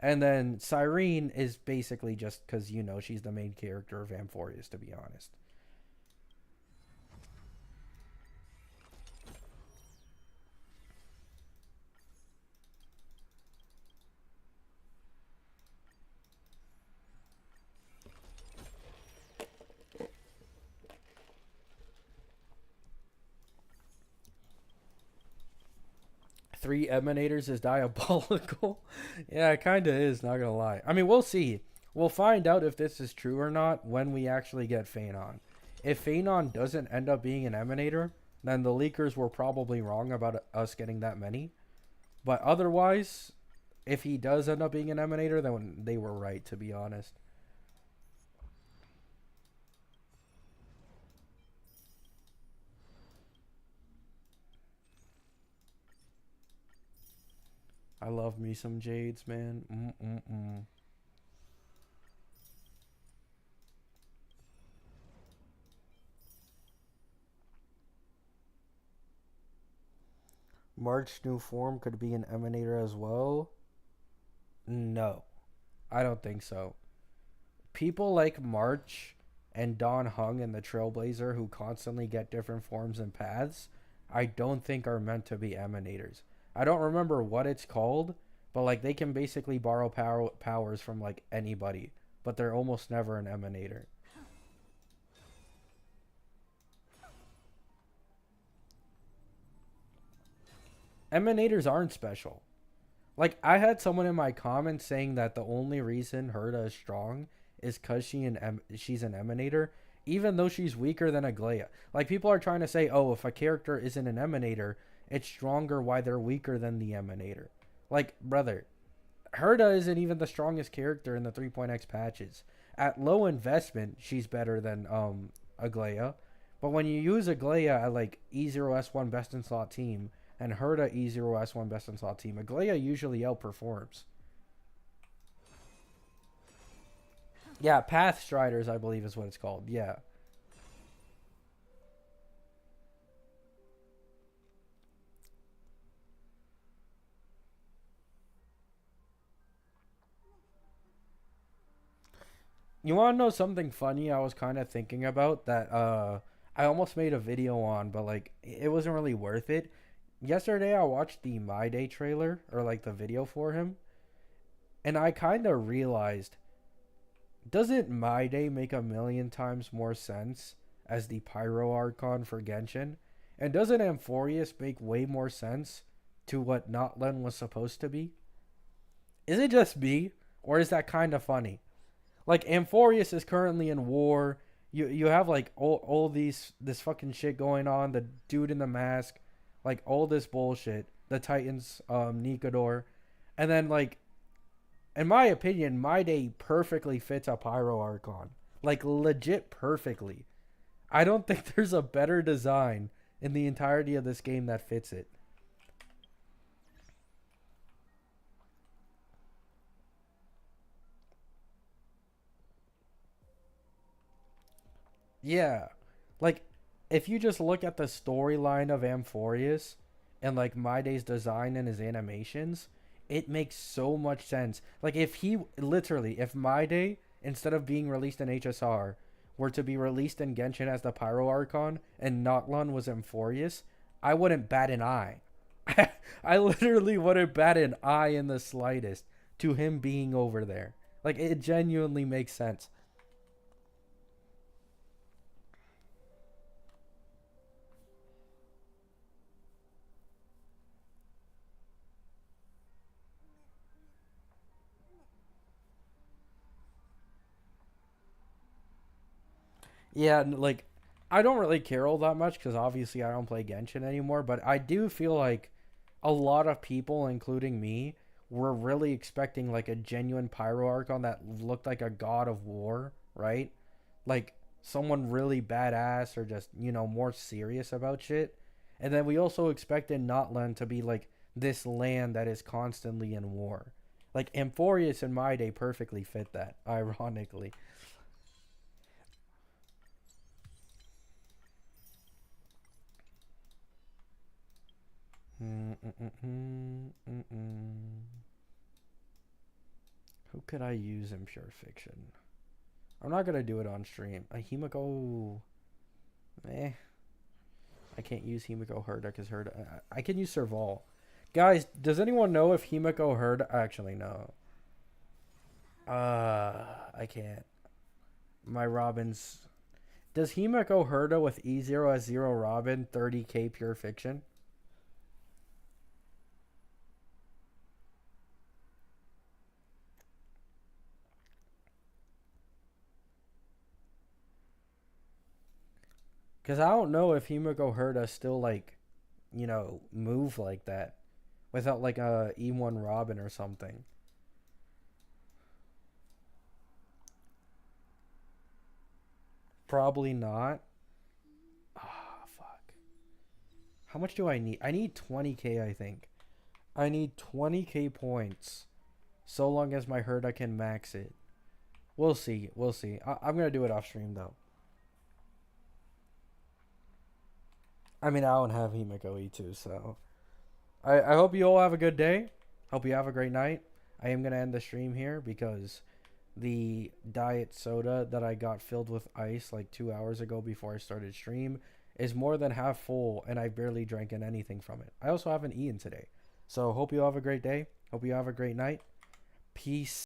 And then Cyrene is basically just because, you know, she's the main character of Amphorius, to be honest. Three Emanators is diabolical. Yeah, it kind of is, not gonna lie. I mean, we'll see. We'll find out if this is true or not when we actually get Phanon. If Phanon doesn't end up being an Emanator, then the leakers were probably wrong about us getting that many. But otherwise, if he does end up being an Emanator, then they were right, to be honest. I love me some Jades, man. March new form could be an Emanator as well. No. I don't think so. People like March and Don Hung and the Trailblazer who constantly get different forms and paths, I don't think are meant to be emanators. I don't remember what it's called, but like they can basically borrow powers from like anybody, but they're almost never an emanator. Emanators aren't special. Like I had someone in my comments saying that the only reason Herda is strong is because she's an emanator, even though she's weaker than Aglaia. Like people are trying to say, oh, if a character isn't an emanator, it's stronger why they're weaker than the emanator. Like brother, Herda isn't even the strongest character in the 3.x patches. At low investment, she's better than Aglaia, but when you use Aglaia at like E0S1 best in slot team and Herda E0S1 best in slot team, Aglaia usually outperforms. Yeah, Path Striders, I believe is what it's called. Yeah. You want to know something funny I was kind of thinking about that I almost made a video on, but like it wasn't really worth it. Yesterday I watched the My Day trailer, or like the video for him, and I kind of realized, doesn't My Day make a million times more sense as the Pyro Archon for Genshin? And doesn't Amphorius make way more sense to what Notlen was supposed to be? Is it just me, or is that kind of funny? Like Amphorius is currently in war. You have like all this fucking shit going on. The dude in the mask, like all this bullshit. The Titans, Nikador, and then like, in my opinion, My Day perfectly fits a Pyro Archon. Like legit perfectly. I don't think there's a better design in the entirety of this game that fits it. Yeah. Like, if you just look at the storyline of Amphorius and, like, My Day's design and his animations, it makes so much sense. Like, if My Day, instead of being released in HSR, were to be released in Genshin as the Pyro Archon and Notlun was Amphorius, I wouldn't bat an eye. I literally wouldn't bat an eye in the slightest to him being over there. Like, it genuinely makes sense. Yeah, like I don't really care all that much because obviously I don't play Genshin anymore. But I do feel like a lot of people, including me, were really expecting like a genuine Pyro Archon that looked like a god of war, right? Like someone really badass or just more serious about shit. And then we also expected Notland to be like this land that is constantly in war. Like Amphorius and My Day perfectly fit that, ironically. Who could I use in Pure Fiction? I'm not gonna do it on stream. A Himiko, I can't use Himiko Herda because Herda. I can use Serval. Guys, does anyone know if Himiko Herda? Actually, no. I can't. My Robin's. Does Himiko Herda with E0 as 0 Robin 30k Pure Fiction? Because I don't know if Himiko Herda still, like, move like that. Without, like, a E1 Robin or something. Probably not. Ah, fuck. How much do I need? I need 20k, I think. I need 20k points. So long as my Herda can max it. We'll see. We'll see. I'm going to do it off stream, though. I mean, I don't have Himiko E2, so I hope you all have a good day. Hope you have a great night. I am going to end the stream here because the diet soda that I got filled with ice like 2 hours ago before I started stream is more than half full, and I barely drank in anything from it. I also haven't eaten today. So hope you all have a great day. Hope you have a great night. Peace.